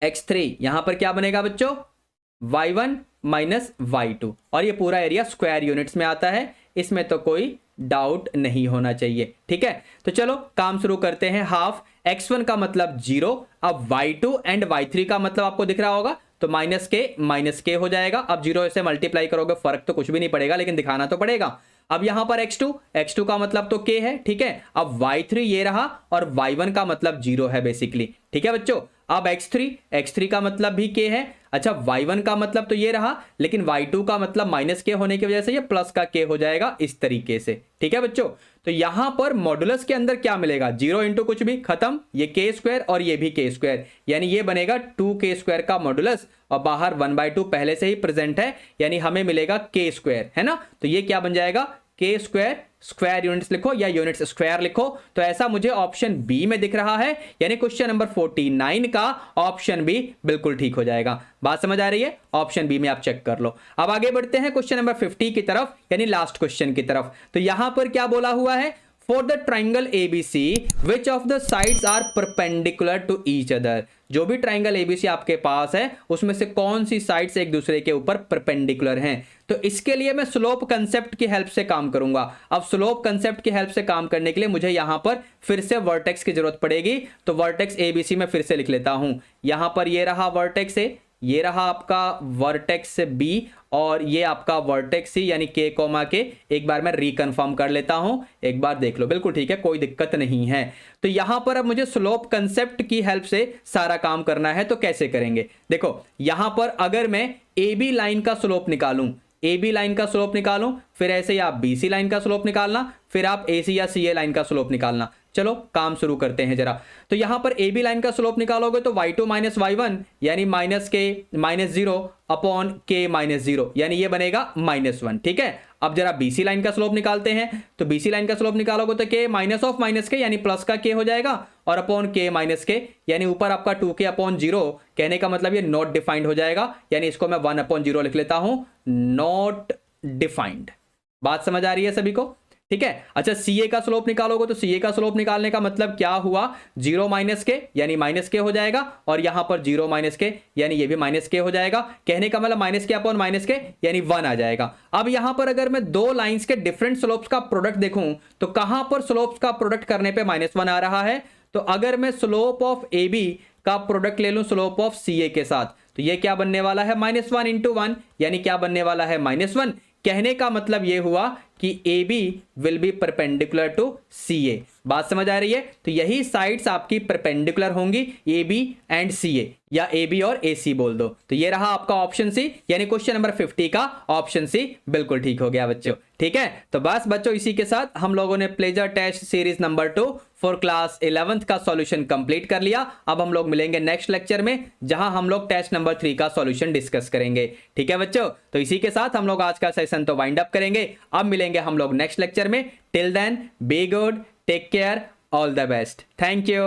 x3, यहां पर क्या बनेगा बच्चों, y1 - y2, और ये पूरा एरिया स्क्वायर यूनिट्स में आता है, इसमें तो कोई डाउट नहीं होना चाहिए, ठीक है। तो चलो काम शुरू करते हैं। हाफ x1 का मतलब 0, अब y2 एंड y3 का मतलब आपको दिख रहा होगा, तो -k हो जाएगा। अब 0 से मल्टीप्लाई करोगे फर्क तो कुछ भी नहीं पड़ेगा, लेकिन दिखाना तो पड़ेगा। अब यहां पर x2 का मतलब तो k है, ठीक है। अब y3 ये रहा और y1 का मतलब 0 है बेसिकली, ठीक है बच्चों। अब x3 का मतलब भी k है, अच्छा y1 का मतलब तो ये रहा, लेकिन y2 का मतलब -k होने की वजह से ये प्लस का k हो जाएगा इस तरीके से, ठीक है बच्चों। तो यहां पर मॉडुलस के अंदर क्या मिलेगा, 0 इंटू कुछ भी खत्म, ये k² और ये भी k², यानी ये बनेगा 2k² का मॉडुलस, और बाहर 1/2 पहले से ही प्रेजेंट है, यानी हमें मिलेगा k², है ना। तो ये क्या बन जाएगा, k², स्क्वायर यूनिट्स लिखो या यूनिट्स स्क्वायर लिखो, तो ऐसा मुझे ऑप्शन बी में दिख रहा है, यानी क्वेश्चन नंबर 49 का ऑप्शन बी बिल्कुल ठीक हो जाएगा। बात समझ आ रही है, ऑप्शन बी में आप चेक कर लो। अब आगे बढ़ते हैं क्वेश्चन नंबर 50 की तरफ, यानी लास्ट क्वेश्चन की तरफ। तो यहां पर क्या बोला हुआ है, for the triangle ABC which of the sides are perpendicular to each other, जो भी ट्राइंगल ABC आपके पास है उसमें से कौन सी साइड्स एक दूसरे के ऊपर परपेंडिकुलर हैं। तो इसके लिए मैं स्लोप कंसेप्ट की हेल्प से काम करूंगा। अब स्लोप कंसेप्ट की हेल्प से काम करने के लिए मुझे यहां पर फिर से वर्टेक्स की जरूरत पड़ेगी, तो वर्टेक्स ABC में फिर से लिख लेता हूं। यहां पर ये रहा वर्टेक्स A, ये रहा आपका वर्टेक्स B, और ये आपका वर्टेक्स C यानी k, k। एक बार मैं रिकन्फर्म कर लेता हूं, एक बार देख लो, बिल्कुल ठीक है, कोई दिक्कत नहीं है। तो यहां पर अब मुझे स्लोप कंसेप्ट की हेल्प से सारा काम करना है, तो कैसे करेंगे, देखो यहां पर अगर मैं AB लाइन का स्लोप निकालूं, AB लाइन का स्लोप निकालूं, फिर ऐसे ही आप BC लाइन का स्लोप निकालना, फिर आप AC या CA लाइन का स्लोप निकालना। चलो काम शुरू करते हैं जरा। तो यहां पर AB लाइन का स्लोप निकालोगे तो y2 - y1 यानी -k - 0 अपॉन k - 0, यानी ये बनेगा -1, ठीक है। अब जरा BC लाइन का स्लोप निकालते हैं, तो BC लाइन का स्लोप निकालोगे तो k - यानी प्लस का k हो जाएगा, और अपॉन k - k यानी ऊपर आपका 2k अपॉन 0, कहने का मतलब ये नॉट डिफाइंड हो जाएगा, यानी इसको मैं 1/0 लिख लेता हूं, नॉट डिफाइंड। बात समझ आ रही है सभी को, ठीक है। अच्छा CA का स्लोप निकालोगे तो CA का स्लोप निकालने का मतलब क्या हुआ, 0 - k यानी -k हो जाएगा, और यहां पर 0 - k यानी ये भी -k हो जाएगा, कहने का मतलब -k अपॉन -k यानी 1 आ जाएगा। अब यहां पर अगर मैं दो लाइंस के डिफरेंट स्लोप्स का प्रोडक्ट देखूं तो कहां पर स्लोप्स का प्रोडक्ट करने पे -1 आ रहा है, तो अगर मैं स्लोप ऑफ AB का प्रोडक्ट ले लूं स्लोप ऑफ CA के साथ, तो ये क्या बनने वाला है, -1 × 1, यानी क्या बनने वाला है, -1, कहने का मतलब ये हुआ कि A B will be perpendicular to C A. बात समझ आ रही है? तो यही साइड्स आपकी परपेंडिकुलर होंगी, ए बी एंड सी ए, या ए बी और ए सी बोल दो। तो ये रहा आपका ऑप्शन सी, यानी क्वेश्चन नंबर 50 का ऑप्शन सी बिल्कुल ठीक हो गया बच्चों। ठीक है, तो बस बच्चों इसी के साथ हम लोगों ने pleasure test series number 2 for class 11th का सॉल्यूशन कंप्लीट कर लिया। अब हम लोग मिलेंगे नेक्स्ट लेक्चर में, जहां हम लोग टेस्ट नंबर 3 का सॉल्यूशन डिस्कस करेंगे। ठीक है बच्चों, तो इसी के साथ हम लोग आज का सेशन तो वाइंड अप करेंगे। अब मिलेंगे हम लोग नेक्स्ट लेक्चर में। Till then be good, take care, all the best, thank you.